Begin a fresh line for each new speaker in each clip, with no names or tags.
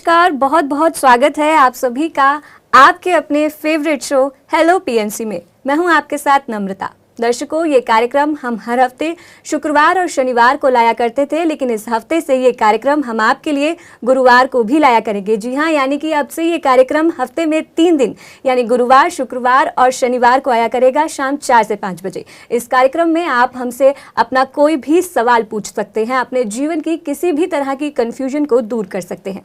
नमस्कार, बहुत बहुत स्वागत है आप सभी का आपके अपने फेवरेट शो हेलो पीएनसी में। मैं हूं आपके साथ नम्रता। दर्शकों, ये कार्यक्रम हम हर हफ्ते शुक्रवार और शनिवार को लाया करते थे, लेकिन इस हफ्ते से ये कार्यक्रम हम आपके लिए गुरुवार को भी लाया करेंगे। जी हाँ, यानी कि अब से ये कार्यक्रम हफ्ते में 3 दिन यानी गुरुवार, शुक्रवार और शनिवार को आया करेगा शाम 4 से 5 बजे। इस कार्यक्रम में आप हमसे अपना कोई भी सवाल पूछ सकते हैं, अपने जीवन की किसी भी तरह की कन्फ्यूजन को दूर कर सकते हैं।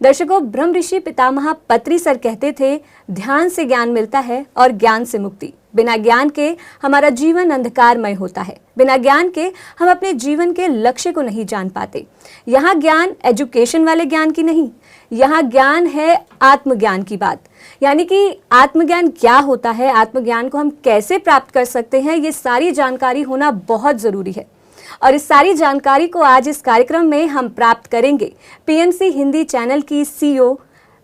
दर्शकों, ब्रह्म ऋषि पितामह पत्री सर कहते थे, ध्यान से ज्ञान मिलता है और ज्ञान से मुक्ति। बिना ज्ञान के हमारा जीवन अंधकारमय होता है। बिना ज्ञान के हम अपने जीवन के लक्ष्य को नहीं जान पाते। यहाँ ज्ञान एजुकेशन वाले ज्ञान की नहीं, यहाँ ज्ञान है आत्मज्ञान की बात। यानी कि आत्मज्ञान क्या होता है, आत्मज्ञान को हम कैसे प्राप्त कर सकते हैं, ये सारी जानकारी होना बहुत ज़रूरी है। और इस सारी जानकारी को आज इस कार्यक्रम में हम प्राप्त करेंगे पीएनसी हिंदी चैनल की सीईओ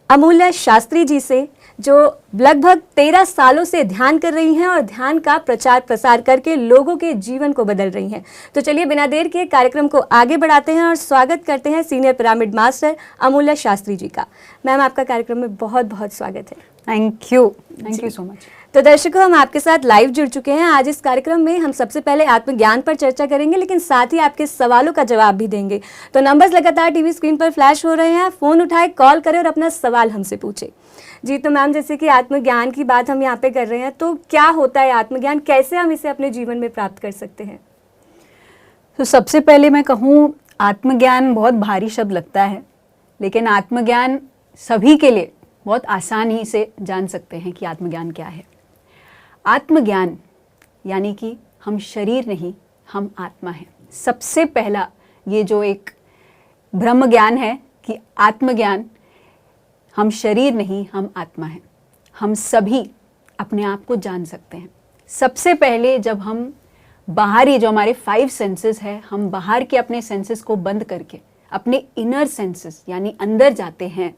अमूल्य शास्त्री जी से, जो लगभग 13 सालों से ध्यान कर रही हैं और ध्यान का प्रचार प्रसार करके लोगों के जीवन को बदल रही हैं। तो चलिए बिना देर के कार्यक्रम को आगे बढ़ाते हैं और स्वागत करते हैं सीनियर पिरामिड मास्टर अमूल्य शास्त्री जी का। मैम, आपका कार्यक्रम में बहुत बहुत स्वागत है।
Thank you so much.
तो दर्शकों, हम आपके साथ लाइव जुड़ चुके हैं। आज इस कार्यक्रम में हम सबसे पहले आत्मज्ञान पर चर्चा करेंगे, लेकिन साथ ही आपके सवालों का जवाब भी देंगे। तो नंबर्स लगातार टीवी स्क्रीन पर फ्लैश हो रहे हैं, फ़ोन उठाए, कॉल करें और अपना सवाल हमसे पूछे। जी, तो मैम, जैसे कि आत्मज्ञान की बात हम यहाँ पे कर रहे हैं, तो क्या होता है आत्मज्ञान, कैसे हम इसे अपने जीवन में प्राप्त कर सकते हैं?
तो सबसे पहले मैं कहूँ, आत्मज्ञान बहुत भारी शब्द लगता है, लेकिन आत्मज्ञान सभी के लिए बहुत आसानी से जान सकते हैं कि आत्मज्ञान क्या है। आत्मज्ञान यानी कि हम शरीर नहीं, हम आत्मा हैं। सबसे पहला ये जो एक ब्रह्म ज्ञान है कि आत्मज्ञान, हम शरीर नहीं, हम आत्मा हैं। हम सभी अपने आप को जान सकते हैं। सबसे पहले जब हम बाहरी जो हमारे 5 सेंसेस है, हम बाहर के अपने सेंसेस को बंद करके अपने इनर सेंसेस यानी अंदर जाते हैं,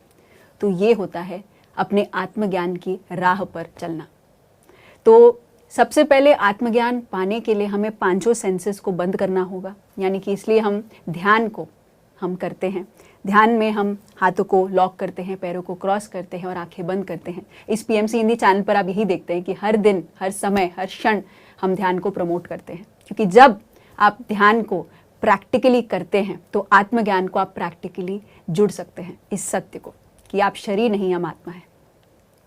तो ये होता है अपने आत्मज्ञान की राह पर चलना। तो सबसे पहले आत्मज्ञान पाने के लिए हमें 5 सेंसेस को बंद करना होगा, यानी कि इसलिए हम ध्यान को हम करते हैं। ध्यान में हम हाथों को लॉक करते हैं, पैरों को क्रॉस करते हैं और आंखें बंद करते हैं। इस पीएमसी हिंदी चैनल पर आप यही देखते हैं कि हर दिन, हर समय, हर क्षण हम ध्यान को प्रमोट करते हैं, क्योंकि जब आप ध्यान को प्रैक्टिकली करते हैं तो आत्मज्ञान को आप प्रैक्टिकली जुड़ सकते हैं इस सत्य को कि आप शरीर नहीं, हम आत्मा है।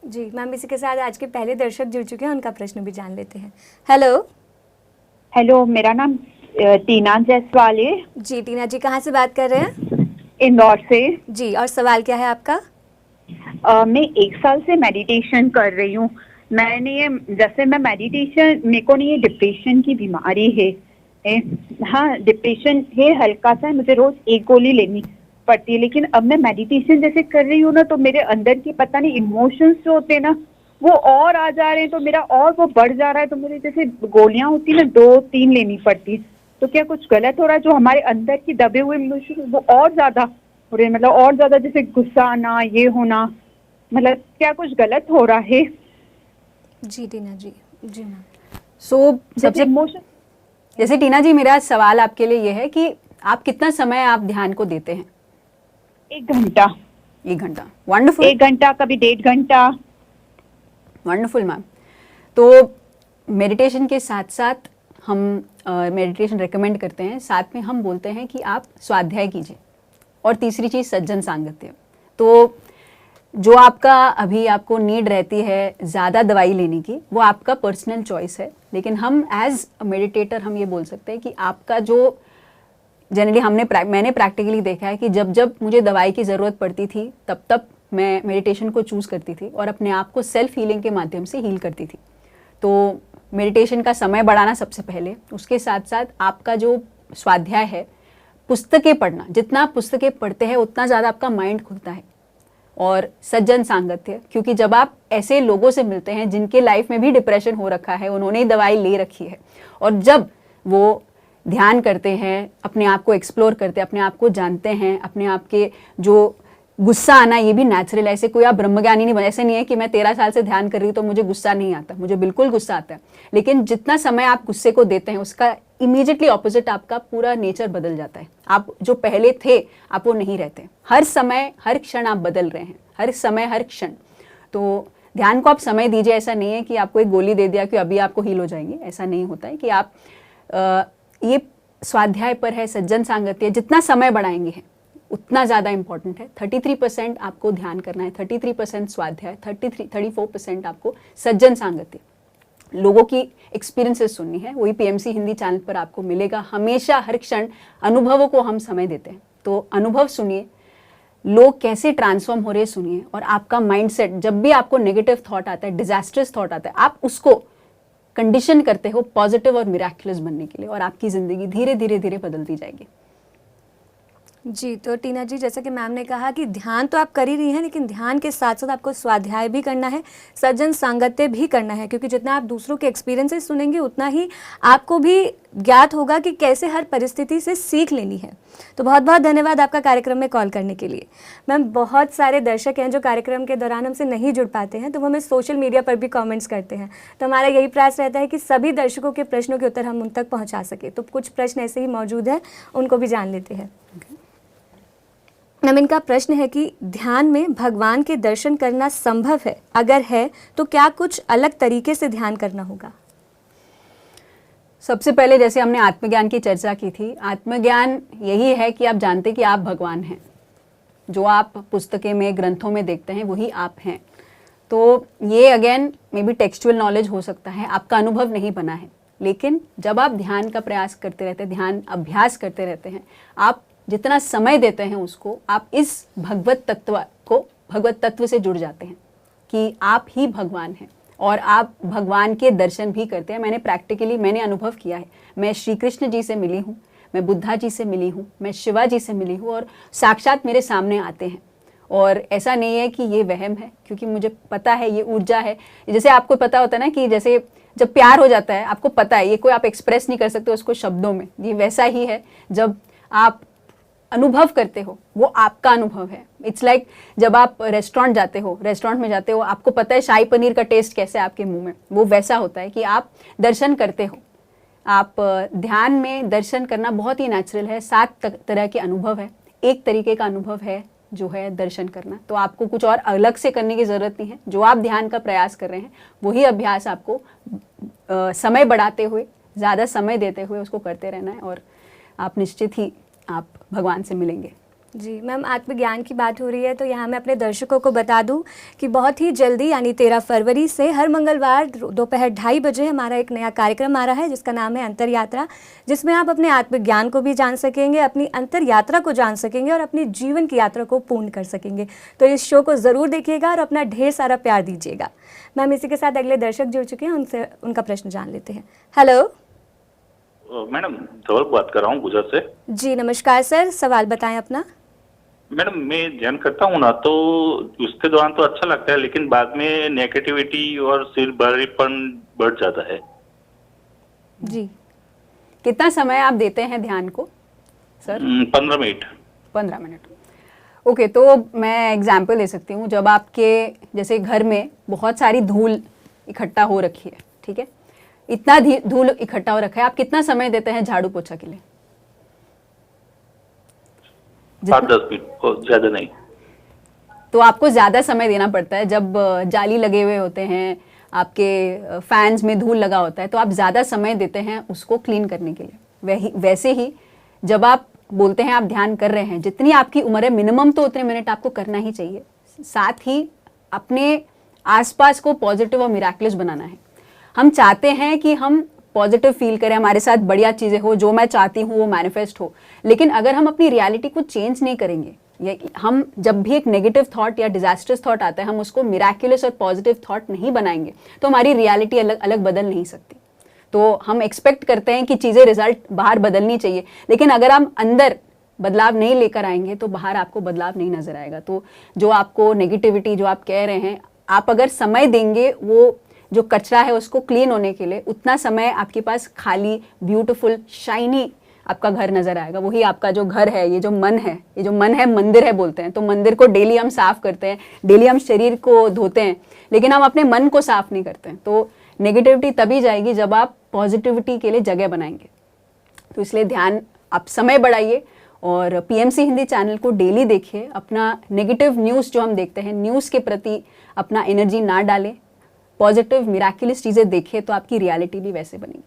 जी मैम, इसी के साथ आज के पहले दर्शक जुड़ चुके हैं, उनका प्रश्न भी जान लेते हैं। हेलो,
मेरा नाम टीना जायसवाल है।
जी टीना जी, कहाँ से बात कर रहे हैं?
इंदौर से।
जी, और सवाल क्या है आपका?
मैं 1 साल से मेडिटेशन कर रही हूँ। जैसे मैं मेडिटेशन, मेरे को नहीं, ये डिप्रेशन की बीमारी है। हाँ, डिप्रेशन है, हल्का सा है, मुझे रोज 1 गोली लेनी पड़ती है। लेकिन अब मैं मेडिटेशन जैसे कर रही हूँ ना, तो मेरे अंदर की पता नहीं इमोशंस जो होते हैं ना, वो और आ जा रहे हैं, तो मेरा और वो बढ़ जा रहा है। तो मेरे जैसे गोलियां होती है ना, 2-3 लेनी पड़ती है। तो क्या कुछ गलत हो रहा है? जो हमारे अंदर की दबे हुए इमोशन वो और ज्यादा हो रहे हैं, मतलब और ज्यादा, जैसे गुस्सा आना, ये होना, मतलब क्या कुछ गलत हो रहा है?
जी टीना जी। जी मैम।
सबसे इमोशन, जैसे टीना जी, मेरा सवाल आपके लिए ये है कि आप कितना समय आप ध्यान को देते हैं?
1 घंटा।
1 घंटा, वंडरफुल।
1 घंटा, कभी 1.5 घंटा।
Wonderful ma'am. तो मेडिटेशन के साथ साथ हम मेडिटेशन रेकमेंड करते हैं, साथ में हम बोलते हैं कि आप स्वाध्याय कीजिए, और तीसरी चीज़ सज्जन सांगत्य। तो जो आपका अभी आपको नीड रहती है ज़्यादा दवाई लेने की, वो आपका पर्सनल चॉइस है, लेकिन हम एज मेडिटेटर हम ये बोल सकते हैं कि आपका जो जनरली मैंने प्रैक्टिकली देखा है कि जब जब मुझे दवाई की ज़रूरत पड़ती थी, तब तब मैं मेडिटेशन को चूज़ करती थी और अपने आप को सेल्फ हीलिंग के माध्यम से हील करती थी। तो मेडिटेशन का समय बढ़ाना सबसे पहले, उसके साथ साथ आपका जो स्वाध्याय है, पुस्तकें पढ़ना, जितना पुस्तकें पढ़ते हैं उतना ज़्यादा आपका माइंड खुलता है। और सज्जन सांगत्य, क्योंकि जब आप ऐसे लोगों से मिलते हैं जिनके लाइफ में भी डिप्रेशन हो रखा है, उन्होंने ही दवाई ले रखी है, और जब वो ध्यान करते हैं, अपने आप को एक्सप्लोर करते हैं, अपने आप को जानते हैं, अपने आप के जो गुस्सा आना, ये भी नेचुरल है। ऐसे कोई आप ब्रह्मज्ञानी नहीं बने। ऐसे नहीं है कि मैं 13 साल से ध्यान कर रही हूँ तो मुझे गुस्सा नहीं आता, मुझे बिल्कुल गुस्सा आता है। लेकिन जितना समय आप गुस्से को देते हैं, उसका इमीडिएटली ऑपोजिट आपका पूरा नेचर बदल जाता है। आप जो पहले थे आप वो नहीं रहते। हर समय हर क्षण आप बदल रहे हैं, हर समय हर क्षण। तो ध्यान को आप समय दीजिए। ऐसा नहीं है कि आपको एक गोली दे दिया कि अभी आपको हील हो जाएंगे, ऐसा नहीं होता है। कि आप ये स्वाध्याय पर है, सज्जन सांगत्य, जितना समय बढ़ाएंगे है उतना ज़्यादा इंपॉर्टेंट है। 33% आपको ध्यान करना है, 33% स्वाध्याय, 34% आपको सज्जन सांगत्य, लोगों की एक्सपीरियंसेस सुननी है। वही पीएमसी हिंदी चैनल पर आपको मिलेगा। हमेशा हर क्षण अनुभवों को हम समय देते हैं, तो अनुभव सुनिए, लोग कैसे ट्रांसफॉर्म हो रहे सुनिए। और आपका माइंडसेट, जब भी आपको नेगेटिव थॉट आता है, डिजास्टर्स थॉट आता है, आप उसको कंडीशन करते हो पॉजिटिव और मिराक्युलस बनने के लिए, और आपकी ज़िंदगी धीरे धीरे धीरे बदलती जाएगी।
जी, तो टीना जी, जैसा कि मैम ने कहा कि ध्यान तो आप कर ही रही हैं, लेकिन ध्यान के साथ साथ आपको स्वाध्याय भी करना है, सज्जन सांगत्य भी करना है, क्योंकि जितना आप दूसरों के एक्सपीरियंसेस सुनेंगे उतना ही आपको भी ज्ञात होगा कि कैसे हर परिस्थिति से सीख लेनी है। तो बहुत बहुत धन्यवाद आपका कार्यक्रम में कॉल करने के लिए। मैम, बहुत सारे दर्शक हैं जो कार्यक्रम के दौरान हमसे नहीं जुड़ पाते हैं, तो वो हमें सोशल मीडिया पर भी कमेंट्स करते हैं। तो हमारा यही प्रयास रहता है कि सभी दर्शकों के प्रश्नों के उत्तर हम उन तक पहुँचा सके। तो कुछ प्रश्न ऐसे ही मौजूद हैं, उनको भी जान लेते हैं। मैम, इनका प्रश्न है कि ध्यान में भगवान के दर्शन करना संभव है? अगर है तो क्या कुछ अलग तरीके से ध्यान करना होगा?
सबसे पहले, जैसे हमने आत्मज्ञान की चर्चा की थी, आत्मज्ञान यही है कि आप जानते कि आप भगवान हैं। जो आप पुस्तकें में, ग्रंथों में देखते हैं वही आप हैं। तो ये again may be textual knowledge हो सकता है, आपका अनुभव नहीं बना है। लेकिन जब आप ध्यान का प्रयास करते रहते हैं, ध्यान अभ्यास करते रहते हैं, आप जितना समय देते हैं उसको, आप इस भगवत तत्व से जुड़ जाते हैं कि आप ही भगवान हैं और आप भगवान के दर्शन भी करते हैं। मैंने अनुभव किया है। मैं श्री कृष्ण जी से मिली हूँ, मैं बुद्धा जी से मिली हूँ, मैं शिवा जी से मिली हूँ, और साक्षात मेरे सामने आते हैं। और ऐसा नहीं है कि ये वहम है, क्योंकि मुझे पता है ये ऊर्जा है। जैसे आपको पता होता है ना कि जैसे जब प्यार हो जाता है, आपको पता है ये कोई आप एक्सप्रेस नहीं कर सकते उसको शब्दों में। ये वैसा ही है, जब आप अनुभव करते हो वो आपका अनुभव है। इट्स लाइक जब आप रेस्टोरेंट में जाते हो, आपको पता है शाही पनीर का टेस्ट कैसे है आपके मुंह में, वो वैसा होता है कि आप दर्शन करते हो। आप ध्यान में दर्शन करना बहुत ही नेचुरल है। 7 तरह के अनुभव है, एक तरीके का अनुभव है जो है दर्शन करना। तो आपको कुछ और अलग से करने की ज़रूरत नहीं है। जो आप ध्यान का प्रयास कर रहे हैं वही अभ्यास आपको समय बढ़ाते हुए, ज़्यादा समय देते हुए उसको करते रहना है, और आप निश्चित ही आप भगवान से मिलेंगे।
जी मैम, आत्मज्ञान की बात हो रही है तो यहाँ मैं अपने दर्शकों को बता दूं कि बहुत ही जल्दी यानी 13 फरवरी से हर मंगलवार दोपहर 2:30 बजे हमारा एक नया कार्यक्रम आ रहा है जिसका नाम है अंतर यात्रा, जिसमें आप अपने आत्मज्ञान को भी जान सकेंगे, अपनी अंतर यात्रा को जान सकेंगे और अपनी जीवन की यात्रा को पूर्ण कर सकेंगे। तो इस शो को ज़रूर देखिएगा और अपना ढेर सारा प्यार दीजिएगा। मैम, इसी के साथ अगले दर्शक जुड़ चुके हैं, उनसे उनका प्रश्न जान लेते हैं। हेलो
मैडम, धवल बात कर रहा हूँ गुजरात से। जी
नमस्कार सर, सवाल बताएं अपना।
मैडम, मैं ध्यान करता हूँ ना तो उसके दौरान तो अच्छा लगता है, लेकिन बाद में नेगेटिविटी और सिर भारीपन बढ़ जाता है।
जी, कितना समय आप देते हैं ध्यान को सर?
15 मिनट।
15 मिनट। ओके, तो मैं एग्जाम्पल दे सकती हूँ। जब आपके जैसे घर में बहुत सारी धूल इकट्ठा हो रखी है, ठीक है, इतना धूल इकट्ठा हो रखा है, आप कितना समय देते हैं झाड़ू पोछा के लिए?
5-10 मिनट, ज्यादा नहीं।
तो आपको ज्यादा समय देना पड़ता है। जब जाली लगे हुए होते हैं, आपके फैंस में धूल लगा होता है, तो आप ज्यादा समय देते हैं उसको क्लीन करने के लिए। वैसे ही जब आप बोलते हैं आप ध्यान कर रहे हैं, जितनी आपकी उम्र है मिनिमम तो उतने मिनट आपको करना ही चाहिए। साथ ही अपने आसपास को पॉजिटिव और मिराकुलस बनाना है। हम चाहते हैं कि हम पॉजिटिव फील करें, हमारे साथ बढ़िया चीज़ें हो, जो मैं चाहती हूँ वो मैनिफेस्ट हो। लेकिन अगर हम अपनी रियलिटी को चेंज नहीं करेंगे, या हम जब भी एक नेगेटिव थॉट या डिजास्टर्स थॉट आता है हम उसको मिराकुलस और पॉजिटिव थॉट नहीं बनाएंगे, तो हमारी रियलिटी अलग अलग बदल नहीं सकती। तो हम एक्सपेक्ट करते हैं कि चीज़ें रिजल्ट बाहर बदलनी चाहिए, लेकिन अगर हम अंदर बदलाव नहीं लेकर आएंगे तो बाहर आपको बदलाव नहीं नजर आएगा। तो जो आपको नेगेटिविटी जो आप कह रहे हैं, आप अगर समय देंगे वो जो कचरा है उसको क्लीन होने के लिए, उतना समय आपके पास खाली ब्यूटीफुल शाइनी आपका घर नजर आएगा। वही आपका जो घर है, ये जो मन है मंदिर है बोलते हैं। तो मंदिर को डेली हम साफ करते हैं, डेली हम शरीर को धोते हैं, लेकिन हम अपने मन को साफ नहीं करते हैं। तो नेगेटिविटी तभी जाएगी जब आप पॉजिटिविटी के लिए जगह बनाएंगे। तो इसलिए ध्यान, आप समय बढ़ाइए और पीएमसी हिंदी चैनल को डेली देखिए। अपना नेगेटिव न्यूज़ जो हम देखते हैं, न्यूज़ के प्रति अपना एनर्जी ना डालें, पॉजिटिव मिराक्युलस चीज़ें देखिए तो आपकी रियलिटी भी वैसे बनेगी।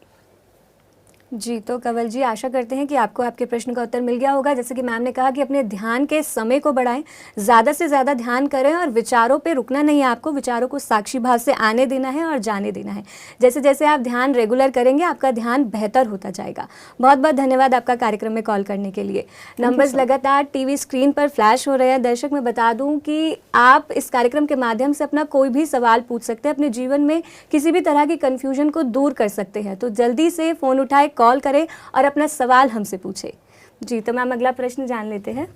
जी, तो कंवल जी, आशा करते हैं कि आपको आपके प्रश्न का उत्तर मिल गया होगा। जैसे कि मैम ने कहा कि अपने ध्यान के समय को बढ़ाएं, ज़्यादा से ज़्यादा ध्यान करें और विचारों पे रुकना नहीं है आपको, विचारों को साक्षी भाव से आने देना है और जाने देना है। जैसे जैसे आप ध्यान रेगुलर करेंगे आपका ध्यान बेहतर होता जाएगा। बहुत बहुत धन्यवाद आपका कार्यक्रम में कॉल करने के लिए। नंबर्स लगातार टीवी स्क्रीन पर फ्लैश हो रहे हैं। दर्शक, मैं बता दूं कि आप इस कार्यक्रम के माध्यम से अपना कोई भी सवाल पूछ सकते हैं, अपने जीवन में किसी भी तरह की कन्फ्यूजन को दूर कर सकते हैं। तो जल्दी से फ़ोन उठाए, कॉल करें और अपना सवाल हमसे पूछे। जी, तो मैम अगला प्रश्न जान लेते हैं।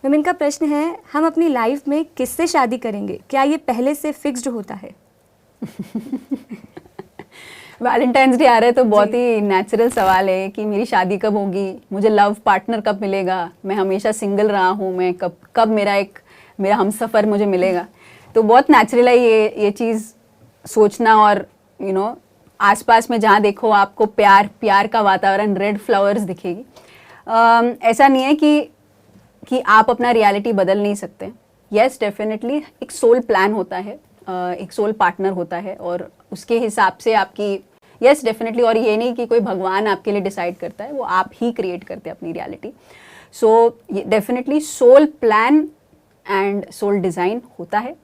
मैम, इनका प्रश्न है, हम अपनी लाइफ में किससे शादी करेंगे, क्या ये पहले से फिक्स्ड होता है?
वैलेंटाइंस डे आ रहा है तो बहुत ही नेचुरल सवाल है कि मेरी शादी कब होगी, मुझे लव पार्टनर कब मिलेगा, मैं हमेशा सिंगल रहा हूँ, मैं कब मेरा हमसफ़र मुझे मिलेगा। तो बहुत नेचुरल है ये चीज़ सोचना। और आसपास में जहाँ देखो आपको प्यार का वातावरण, रेड फ्लावर्स दिखेगी। ऐसा नहीं है कि आप अपना रियलिटी बदल नहीं सकते। यस, डेफिनेटली एक सोल प्लान होता है, एक सोल पार्टनर होता है और उसके हिसाब से आपकी, यस डेफिनेटली। और ये नहीं कि कोई भगवान आपके लिए डिसाइड करता है, वो आप ही क्रिएट करते हैं अपनी reality. So definitely soul plan and soul design होता है।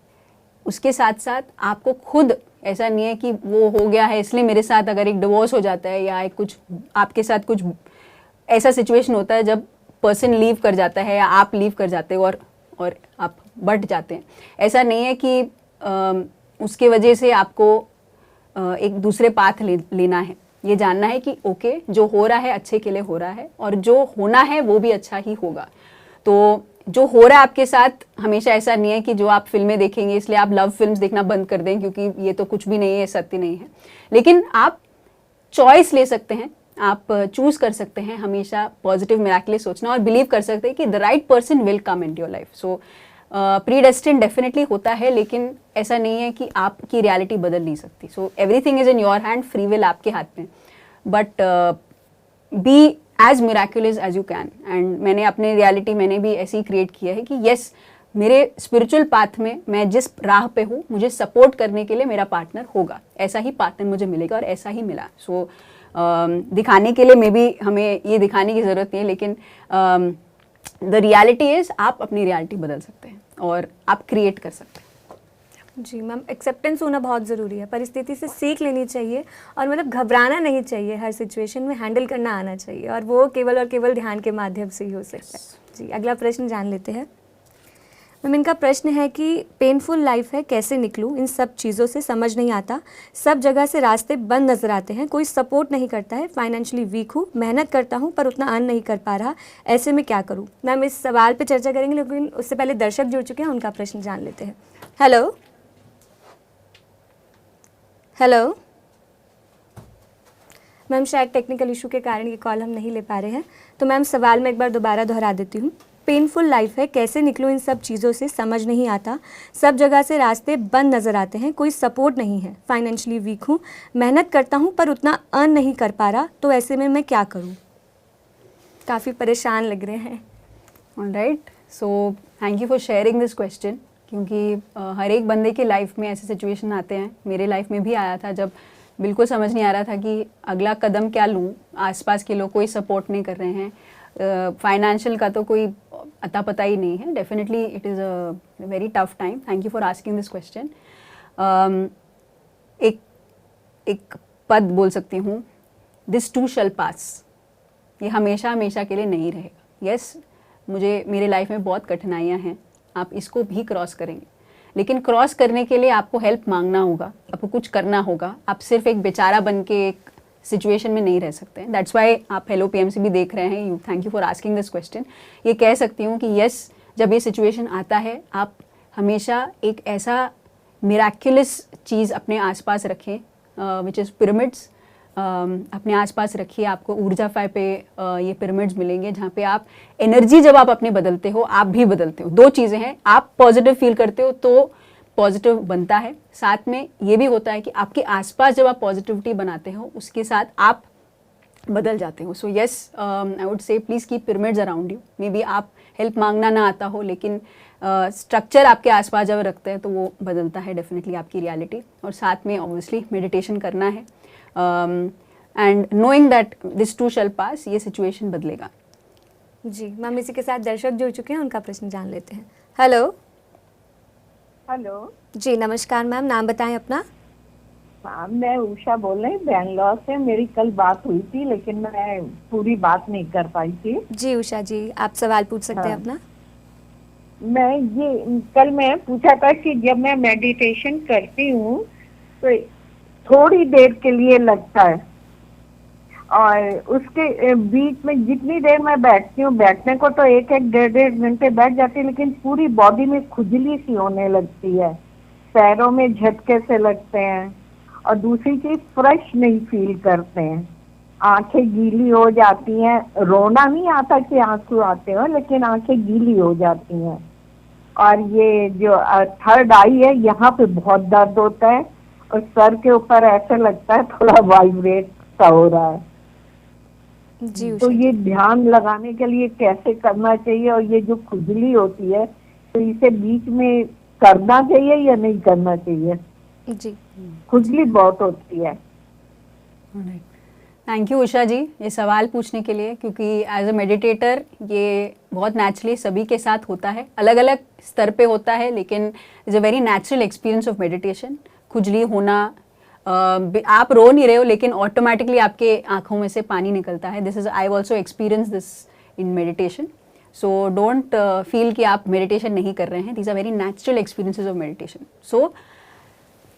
उसके साथ साथ आपको खुद, ऐसा नहीं है कि वो हो गया है इसलिए मेरे साथ अगर एक डिवोर्स हो जाता है या कुछ आपके साथ कुछ ऐसा सिचुएशन होता है जब पर्सन लीव कर जाता है या आप लीव कर जाते हो और आप बट जाते हैं, ऐसा नहीं है कि उसके वजह से आपको एक दूसरे पाथ लेना है। ये जानना है कि ओके, जो हो रहा है अच्छे के लिए हो रहा है और जो होना है वो भी अच्छा ही होगा। तो जो हो रहा है आपके साथ हमेशा ऐसा नहीं है कि जो आप फिल्में देखेंगे इसलिए आप लव फिल्म्स देखना बंद कर दें, क्योंकि ये तो कुछ भी नहीं है, सत्य नहीं है। लेकिन आप चॉइस ले सकते हैं, आप चूज कर सकते हैं हमेशा पॉजिटिव मिराकुलस सोचना और बिलीव कर सकते हैं कि the right person will come into your life. So predestined definitely होता है, लेकिन ऐसा नहीं है कि आपकी रियलिटी बदल नहीं सकती। So everything is in your hand, free will आपके हाथ में, but be as miraculous as you can. And मैंने अपने रियलिटी मैंने भी ऐसी क्रिएट किया है कि यस, मेरे स्पिरिचुअल पाथ में मैं जिस राह पे हूँ मुझे सपोर्ट करने के लिए मेरा पार्टनर होगा, ऐसा ही पार्टनर मुझे मिलेगा और ऐसा ही मिला। सो दिखाने के लिए मे बी हमें ये दिखाने की ज़रूरत नहीं है, लेकिन द रियलिटी इज़ आप अपनी रियलिटी बदल सकते हैं और आप क्रिएट कर सकते हैं।
जी मैम, एक्सेप्टेंस होना बहुत ज़रूरी है, परिस्थिति से सीख लेनी चाहिए और मतलब घबराना नहीं चाहिए, हर सिचुएशन में हैंडल करना आना चाहिए और वो केवल और केवल ध्यान के माध्यम से ही हो सकता है। जी, अगला प्रश्न जान लेते हैं। मैम, इनका प्रश्न है कि पेनफुल लाइफ है, कैसे निकलूं, इन सब चीज़ों से समझ नहीं आता, सब जगह से रास्ते बंद नज़र आते हैं, कोई सपोर्ट नहीं करता है, फाइनेंशियली वीक हूँ, मेहनत करता हूँ पर उतना अर्न नहीं कर पा रहा, ऐसे में क्या करूँ? मैम, इस सवाल पे चर्चा करेंगे, लेकिन उससे पहले दर्शक जुड़ चुके हैं, उनका प्रश्न जान लेते हैं। हेलो हेलो मैम, शायद टेक्निकल इशू के कारण ये कॉल हम नहीं ले पा रहे हैं, तो मैम सवाल मैं एक बार दोबारा दोहरा देती हूँ। पेनफुल लाइफ है, कैसे निकलूँ इन सब चीज़ों से, समझ नहीं आता, सब जगह से रास्ते बंद नज़र आते हैं, कोई सपोर्ट नहीं है, फाइनेंशियली वीक हूँ, मेहनत करता हूँ पर उतना अर्न नहीं कर पा रहा, तो ऐसे में मैं क्या करूँ? काफ़ी परेशान लग रहे हैं।
Alright, so thank you for sharing this question, क्योंकि हर एक बंदे के लाइफ में ऐसे सिचुएशन आते हैं। मेरे लाइफ में भी आया था जब बिल्कुल समझ नहीं आ रहा था कि अगला कदम क्या लूँ, आसपास के लोग कोई सपोर्ट नहीं कर रहे हैं, फाइनेंशियल का तो कोई अता पता ही नहीं है। Definitely it is a very tough time. Thank you for asking this question. एक पद बोल सकती हूँ, दिस टू शैल पास, ये हमेशा हमेशा के लिए नहीं रहेगा। यस, मेरे लाइफ में बहुत कठिनाइयाँ हैं, आप इसको भी क्रॉस करेंगे, लेकिन क्रॉस करने के लिए आपको हेल्प मांगना होगा, आपको कुछ करना होगा। आप सिर्फ एक बेचारा बन के एक सिचुएशन में नहीं रह सकते। दैट्स वाई आप हेलो पीएमसी भी देख रहे हैं। Thank you for asking this question. ये कह सकती हूँ कि यस, जब ये सिचुएशन आता है आप हमेशा एक ऐसा मिराक्युलस चीज़ अपने आसपास रखें, विच इज़ पिरामिड्स। अपने आसपास रखिए, आपको ऊर्जाफाई पे ये पिरामिड्स मिलेंगे जहाँ पे आप एनर्जी, जब आप अपने बदलते हो आप भी बदलते हो। दो चीज़ें हैं, आप पॉजिटिव फील करते हो तो पॉजिटिव बनता है, साथ में ये भी होता है कि आपके आसपास जब आप पॉजिटिविटी बनाते हो उसके साथ आप बदल जाते हो. So yes, I would say please keep pyramids around you. May be आप हेल्प मांगना ना आता हो, लेकिन स्ट्रक्चर आपके आसपास जब रखते हैं तो वो बदलता है डेफिनेटली आपकी रियलिटी. और साथ में ऑब्वियसली मेडिटेशन करना है, and knowing that this too shall pass, ये सिचुएशन बदलेगा.
जी मैम, इसी के साथ दर्शक जुड़ चुके हैं, उनका प्रश्न जान लेते हैं. हेलो.
हेलो
जी नमस्कार मैम, नाम बताएं अपना.
मैम, मैं उषा बोल रही हूँ बेंगलोर से. मेरी कल बात हुई थी लेकिन मैं पूरी बात नहीं कर पाई थी.
जी उषा जी, आप सवाल पूछ सकते हैं
हाँ.
अपना.
मैं ये कल मैं पूछा था कि जब मैं मेडिटेशन करती हूँ तो थोड़ी देर के लिए लगता है, और उसके बीच में जितनी देर मैं बैठती हूँ, बैठने को तो एक एक डेढ़ डेढ़ घंटे बैठ जाती है, लेकिन पूरी बॉडी में खुजली सी होने लगती है, पैरों में झटके से लगते हैं, और दूसरी चीज फ्रेश नहीं फील करते हैं, आंखें गीली हो जाती हैं. रोना नहीं आता कि आंसू आते हो, लेकिन आंखें गीली हो जाती हैं. और ये जो थर्ड आई है, यहाँ पे बहुत दर्द होता है, और सर के ऊपर ऐसे लगता है थोड़ा वाइब्रेट सा हो रहा है.
जी
तो
उषा
ये ध्यान लगाने के लिए कैसे करना चाहिए, और ये जो खुजली होती है तो इसे बीच में करना चाहिए या नहीं करना चाहिए?
जी.
खुजली बहुत होती है.
थैंक यू उषा जी ये सवाल पूछने के लिए, क्योंकि एज अ मेडिटेटर ये बहुत नेचुरली सभी के साथ होता है, अलग अलग स्तर पे होता है, लेकिन is a very natural experience of meditation. खुजली होना, आप रो नहीं रहे हो लेकिन ऑटोमेटिकली आपके आंखों में से पानी निकलता है. This is I also experience this in meditation. So don't feel कि आप मेडिटेशन नहीं कर रहे हैं. These are very natural experiences of meditation. So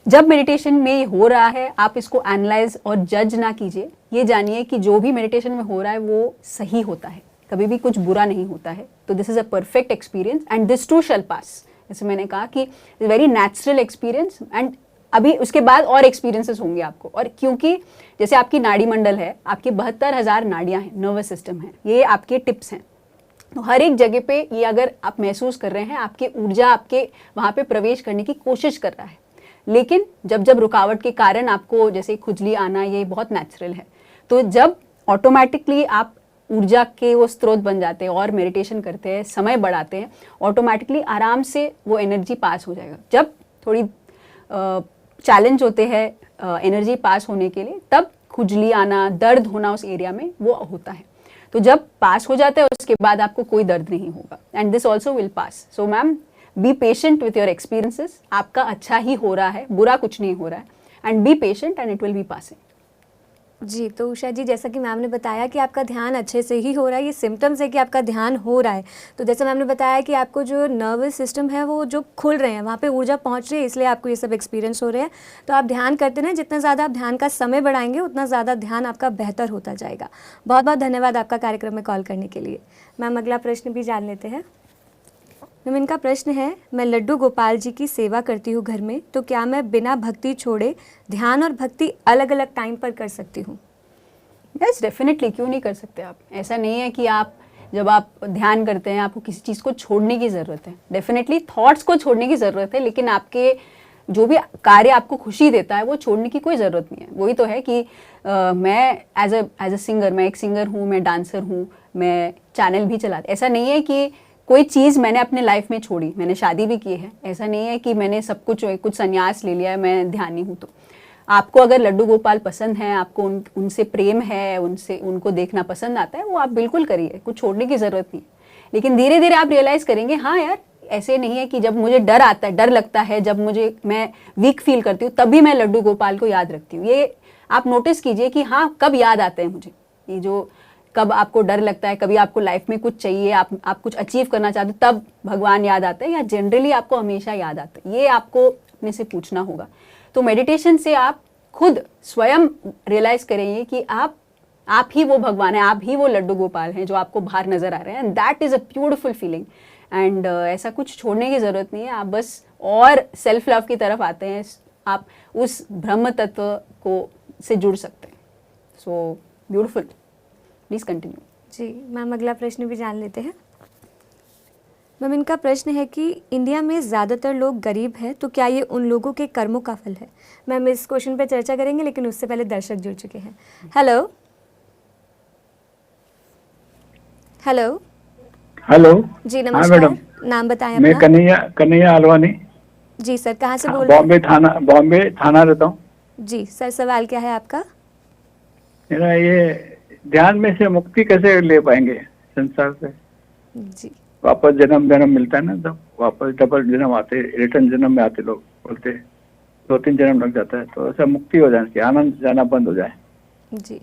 जब मेडिटेशन में ये हो रहा है, आप इसको एनालाइज और जज ना कीजिए. ये जानिए कि जो भी मेडिटेशन में हो रहा है वो सही होता है, कभी भी कुछ बुरा नहीं होता है. तो this is a perfect experience and this too shall pass. जैसे मैंने कहा कि वेरी नेचुरल एक्सपीरियंस, एंड अभी उसके बाद और एक्सपीरियंसेस होंगे आपको. और क्योंकि जैसे आपकी नाड़ी मंडल है, आपकी 72,000 नाड़ियाँ हैं, नर्वस सिस्टम है, ये आपके टिप्स हैं. तो हर एक जगह पे ये अगर आप महसूस कर रहे हैं, आपकी ऊर्जा आपके वहाँ पे प्रवेश करने की कोशिश कर रहा है. लेकिन जब जब रुकावट के कारण आपको जैसे खुजली आना, ये बहुत नेचुरल है. तो जब ऑटोमेटिकली आप ऊर्जा के वो स्रोत बन जाते हैं और मेडिटेशन करते हैं, समय बढ़ाते हैं, ऑटोमेटिकली आराम से वो एनर्जी पास हो जाएगा. जब थोड़ी चैलेंज होते हैं एनर्जी पास होने के लिए, तब खुजली आना, दर्द होना उस एरिया में वो होता है. तो जब पास हो जाता है उसके बाद आपको कोई दर्द नहीं होगा. And this also will pass. So ma'am, be patient with your experiences. आपका अच्छा ही हो रहा है, बुरा कुछ नहीं हो रहा है. And be patient and it will be passing.
जी, तो उषा जी, जैसा कि मैम ने बताया कि आपका ध्यान अच्छे से ही हो रहा है, ये सिम्टम्स है कि आपका ध्यान हो रहा है. तो जैसे मैम ने बताया कि आपको जो नर्वस सिस्टम है वो जो खुल रहे हैं, वहाँ पे ऊर्जा पहुँच रही है, इसलिए आपको ये सब एक्सपीरियंस हो रहे हैं. तो आप ध्यान करते रहें, जितना ज़्यादा आप ध्यान का समय बढ़ाएंगे उतना ज़्यादा ध्यान आपका बेहतर होता जाएगा. बहुत बहुत धन्यवाद आपका कार्यक्रम में कॉल करने के लिए. मैम अगला प्रश्न भी जान लेते हैं. मैम इनका प्रश्न है, मैं लड्डू गोपाल जी की सेवा करती हूँ घर में, तो क्या मैं बिना भक्ति छोड़े ध्यान और भक्ति अलग अलग टाइम पर कर सकती हूँ?
यस डेफिनेटली, क्यों नहीं कर सकते आप. ऐसा नहीं है कि आप जब आप ध्यान करते हैं आपको किसी चीज़ को छोड़ने की ज़रूरत है. डेफिनेटली थॉट्स को छोड़ने की ज़रूरत है, लेकिन आपके जो भी कार्य आपको खुशी देता है वो छोड़ने की कोई ज़रूरत नहीं है. वही तो है कि मैं एज अ सिंगर, मैं एक सिंगर हूँ, मैं डांसर हूँ, मैं चैनल भी चलाती. ऐसा नहीं है कि कोई चीज़ मैंने अपने लाइफ में छोड़ी. मैंने शादी भी की है. ऐसा नहीं है कि मैंने सब कुछ संन्यास ले लिया है, मैं ध्यानी हूँ. तो आपको अगर लड्डू गोपाल पसंद है, आपको उनसे प्रेम है, उनको देखना पसंद आता है, वो आप बिल्कुल करिए, कुछ छोड़ने की ज़रूरत नहीं. लेकिन धीरे धीरे आप रियलाइज़ करेंगे, हाँ यार ऐसे नहीं है कि जब मुझे डर आता है, डर लगता है, जब मैं वीक फील करती हूँ, तभी मैं लड्डू गोपाल को याद रखती हूँ. ये आप नोटिस कीजिए कि हाँ कब याद आते हैं मुझे. ये जो कब आपको डर लगता है, कभी आपको लाइफ में कुछ चाहिए, आप कुछ अचीव करना चाहते हो, तब भगवान याद आते हैं, या जनरली आपको हमेशा याद आते हैं. ये आपको अपने से पूछना होगा. तो मेडिटेशन से आप खुद स्वयं रियलाइज करेंगे कि आप ही वो भगवान है, आप ही वो लड्डू गोपाल हैं जो आपको बाहर नजर आ रहे हैं. And that is a beautiful feeling. And ऐसा कुछ छोड़ने की ज़रूरत नहीं है. आप बस और सेल्फ लव की तरफ आते हैं, आप उस ब्रह्म तत्व को से जुड़ सकते हैं. So beautiful, please continue.
जी मैम अगला प्रश्न भी जान लेते हैं. मैम इनका प्रश्न है कि इंडिया में ज़्यादातर लोग गरीब हैं, तो क्या ये उन लोगों के कर्मों का फल है? मैम इस क्वेश्चन पे चर्चा करेंगे, लेकिन उससे पहले दर्शक जुड़ चुके हैं. हेलो. Hello
hello.
जी
हाँ
नमस्कार।
मैडम,
नाम बताएं
मैं
अपना।
कन्हैया कन्हैया अलवानी,
जी सर, कहाँ से बोल रहे हैं?
बॉम्बे थाना रहता हूँ।
जी सर, सवाल क्या है आपका?
मेरा ये ध्यान में से मुक्ति कैसे ले पाएंगे संसार से?
जी
वापस जन्म जन्म मिलता है ना, तब वापस डबल जन्म आते, रिटर्न जन्म में आते, लोग बोलते 2-3 जन्म लग जाता है, तो ऐसा मुक्ति हो जाए कि आनंद जाना बंद हो जाए।
जी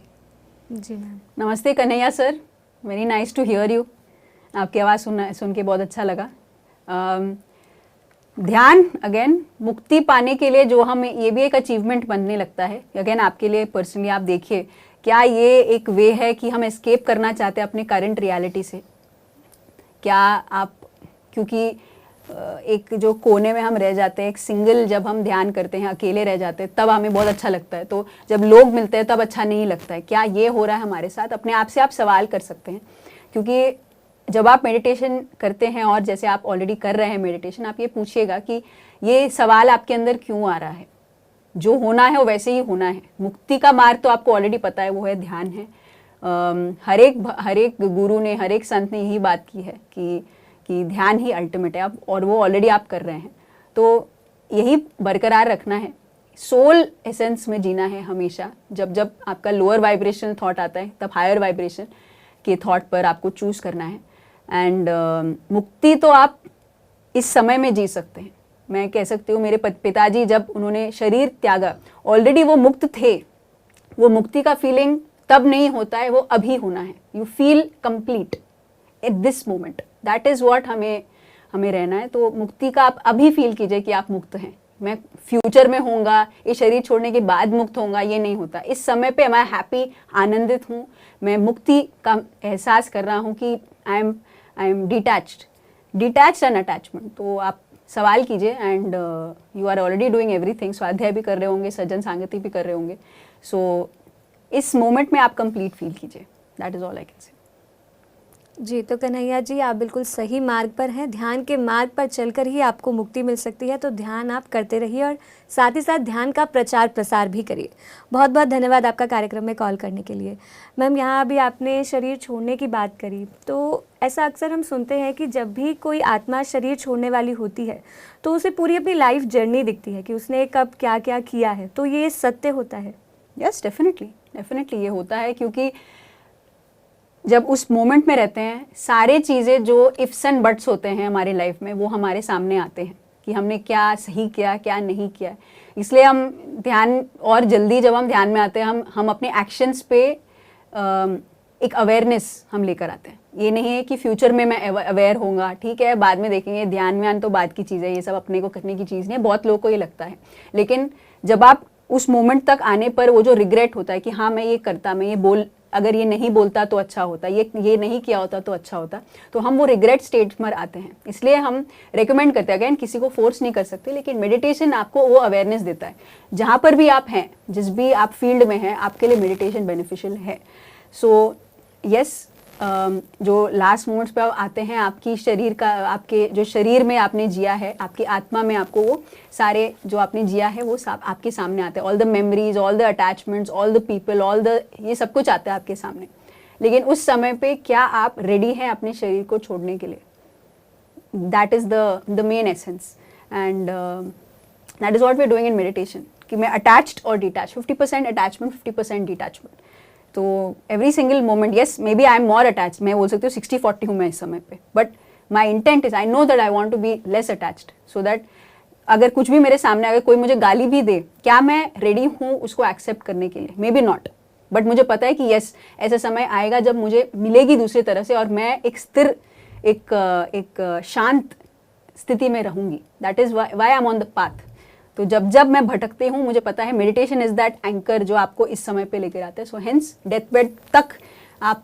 जी मैम।
नमस्ते Kanhaiya sir, very nice to hear you. आपकी आवाज़ सुन के बहुत अच्छा लगा। ध्यान अगेन मुक्ति पाने के लिए जो हम, ये भी एक अचीवमेंट बनने लगता है अगेन आपके लिए पर्सनली। आप देखिए, क्या ये एक वे है कि हम एस्केप करना चाहते हैं अपने करंट रियलिटी से? क्या आप, क्योंकि एक जो कोने में हम रह जाते हैं, एक सिंगल जब हम ध्यान करते हैं, अकेले रह जाते हैं, तब हमें बहुत अच्छा लगता है, तो जब लोग मिलते हैं तब अच्छा नहीं लगता है। क्या ये हो रहा है हमारे साथ? अपने आप से आप सवाल कर सकते हैं, क्योंकि जब आप मेडिटेशन करते हैं और जैसे आप ऑलरेडी कर रहे हैं मेडिटेशन, आप ये पूछिएगा कि ये सवाल आपके अंदर क्यों आ रहा है। जो होना है वो वैसे ही होना है। मुक्ति का मार्ग तो आपको ऑलरेडी पता है, वो है ध्यान है। हर एक गुरु ने, हर एक संत ने यही बात की है कि ध्यान ही अल्टीमेट है, आप, और वो ऑलरेडी आप कर रहे हैं, तो यही बरकरार रखना है। सोल एसेंस में जीना है हमेशा। जब जब आपका लोअर वाइब्रेशन थॉट आता है, तब हायर वाइब्रेशन के थॉट पर आपको चूज करना है। एंड मुक्ति तो आप इस समय में जी सकते हैं। मैं कह सकती हूँ, मेरे पिताजी जब उन्होंने शरीर त्यागा, ऑलरेडी वो मुक्त थे। वो मुक्ति का फीलिंग तब नहीं होता है, वो अभी होना है। You feel complete at this moment, that is what हमें रहना है। तो मुक्ति का आप अभी फील कीजिए कि आप मुक्त हैं। मैं फ्यूचर में होऊंगा, ये शरीर छोड़ने के बाद मुक्त होऊंगा, ये नहीं होता। इस समय पे मैं हैप्पी, आनंदित हूँ, मैं मुक्ति का एहसास कर रहा हूँ कि I am detached and attachment. तो आप सवाल कीजिए, and you are already doing everything. स्वाध्याय भी कर रहे होंगे, सज्जन सांगति भी कर रहे होंगे। सो इस मोमेंट में आप कंप्लीट फील कीजिए, that is all I can say.
जी, तो कन्हैया जी, आप बिल्कुल सही मार्ग पर हैं। ध्यान के मार्ग पर चलकर ही आपको मुक्ति मिल सकती है, तो ध्यान आप करते रहिए और साथ ही साथ ध्यान का प्रचार प्रसार भी करिए। बहुत बहुत धन्यवाद आपका कार्यक्रम में कॉल करने के लिए। मैम, यहाँ अभी आपने शरीर छोड़ने की बात करी, तो ऐसा अक्सर हम सुनते हैं कि जब भी कोई आत्मा शरीर छोड़ने वाली होती है तो उसे पूरी अपनी लाइफ जर्नी दिखती है कि उसने कब क्या क्या किया है। तो ये सत्य होता है?
यस, डेफिनेटली ये होता है, क्योंकि जब उस मोमेंट में रहते हैं, सारे चीज़ें जो इफ्स एंड बट्स होते हैं हमारी लाइफ में, वो हमारे सामने आते हैं कि हमने क्या सही किया, क्या नहीं किया। इसलिए हम ध्यान, और जल्दी जब हम ध्यान में आते हैं, हम अपने एक्शंस पे एक अवेयरनेस हम लेकर आते हैं। ये नहीं है कि फ्यूचर में मैं अवेयर होऊंगा, ठीक है बाद में देखेंगे, ध्यान में आना तो बात की चीज़ है, ये सब अपने को करने की चीज़ नहीं है। बहुत लोगों को ये लगता है, लेकिन जब आप उस मोमेंट तक आने पर वो जो रिग्रेट होता है कि हाँ मैं ये करता, मैं ये अगर ये नहीं बोलता तो अच्छा होता, ये नहीं किया होता तो अच्छा होता, तो हम वो रिग्रेट स्टेट में आते हैं। इसलिए हम रेकमेंड करते हैं, अगेन किसी को फोर्स नहीं कर सकते, लेकिन मेडिटेशन आपको वो अवेयरनेस देता है। जहाँ पर भी आप हैं, जिस भी आप फील्ड में हैं, आपके लिए मेडिटेशन बेनिफिशियल है। सो यस, जो लास्ट मोमेंट्स पे आते हैं, आपकी शरीर का, आपके जो शरीर में आपने जिया है, आपकी आत्मा में आपको वो सारे जो आपने जिया है वो सब आपके सामने आते हैं। All the memories, all the attachments, all the people, ये सब कुछ आता है आपके सामने। लेकिन उस समय पे क्या आप रेडी हैं अपने शरीर को छोड़ने के लिए? That is the main essence, and that is what we are doing in meditation, कि मैं अटैच्ड और डिटैच, 50% अटैचमेंट, 50% डिटैचमेंट। तो every single moment, yes maybe I am more attach, मैं बोल सकती हूँ 60-40 हूँ मैं इस समय पे, but my intent is, I know that I want to be less attached, so that अगर कुछ भी मेरे सामने, अगर कोई मुझे गाली भी दे, क्या मैं रेडी हूँ उसको एक्सेप्ट करने के लिए? मे बी नॉट, बट मुझे पता है कि येस ऐसा समय आएगा जब मुझे मिलेगी दूसरी तरह से, और मैं एक स्थिर, एक शांत स्थिति में रहूंगी। That is why I am on the path. तो जब जब मैं भटकती हूँ, मुझे पता है मेडिटेशन इज दैट एंकर जो आपको इस समय पे लेकर आते हैं। सो हेंस डेथ बेड तक आप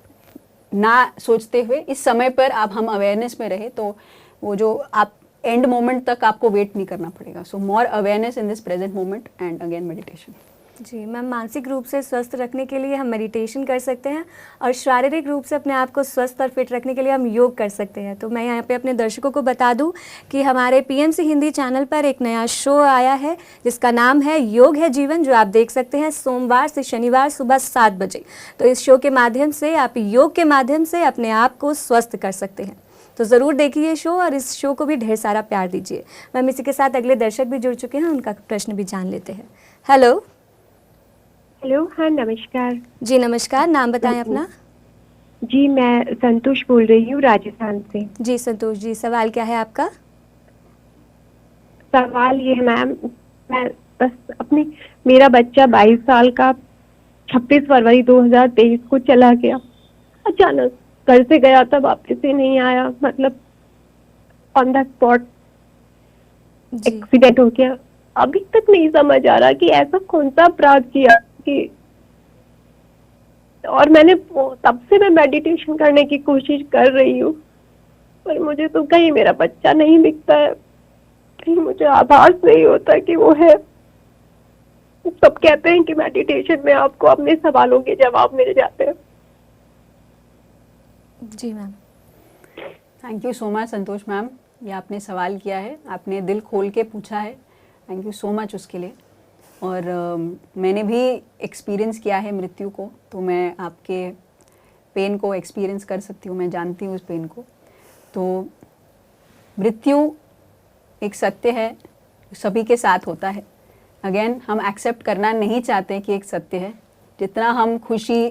ना सोचते हुए इस समय पर आप हम अवेयरनेस में रहे, तो वो जो आप एंड मोमेंट तक आपको वेट नहीं करना पड़ेगा। So more awareness in this present moment, and again meditation.
जी मैम, मानसिक रूप से स्वस्थ रखने के लिए हम मेडिटेशन कर सकते हैं और शारीरिक रूप से अपने आप को स्वस्थ और फिट रखने के लिए हम योग कर सकते हैं। तो मैं यहाँ पे अपने दर्शकों को बता दूं कि हमारे पीएमसी हिंदी चैनल पर एक नया शो आया है जिसका नाम है योग है जीवन, जो आप देख सकते हैं सोमवार से शनिवार सुबह 7 बजे। तो इस शो के माध्यम से आप योग के माध्यम से अपने आप को स्वस्थ कर सकते हैं। तो ज़रूर देखिए ये शो और इस शो को भी ढेर सारा प्यार दीजिए। मैम, इसी के साथ अगले दर्शक भी जुड़ चुके हैं, उनका प्रश्न भी जान लेते हैं। हेलो।
हेलो, हाँ नमस्कार।
जी नमस्कार, नाम बताएं अपना।
जी मैं संतोष बोल रही हूँ राजस्थान से।
जी संतोष जी, सवाल क्या है आपका?
सवाल ये है मैम, मैं बस अपनी, मेरा बच्चा 22 साल का 26 फरवरी 2023 को चला गया। अचानक घर से गया था, वापस से नहीं आया, मतलब ऑन द स्पॉट
जी
एक्सीडेंट हो गया। अभी तक नहीं समझ आ रहा कि ऐसा कौन सा अपराध किया कि, और मैंने तब से मैं मेडिटेशन करने की कोशिश कर रही हूँ, पर मुझे तो कहीं मेरा बच्चा नहीं दिखता है, कहीं मुझे आभास नहीं होता कि वो है। सब कहते हैं कि मेडिटेशन में आपको अपने सवालों के जवाब मिल जाते हैं।
जी ma'am.
Thank you so much Santosh ma'am, ये आपने सवाल किया है, आपने दिल खोल के पूछा है, थैंक यू सो मच उसके लिए। और मैंने भी एक्सपीरियंस किया है मृत्यु को, तो मैं आपके पेन को एक्सपीरियंस कर सकती हूँ, मैं जानती हूँ उस पेन को। तो मृत्यु एक सत्य है, सभी के साथ होता है। अगेन हम एक्सेप्ट करना नहीं चाहते कि एक सत्य है। जितना हम खुशी,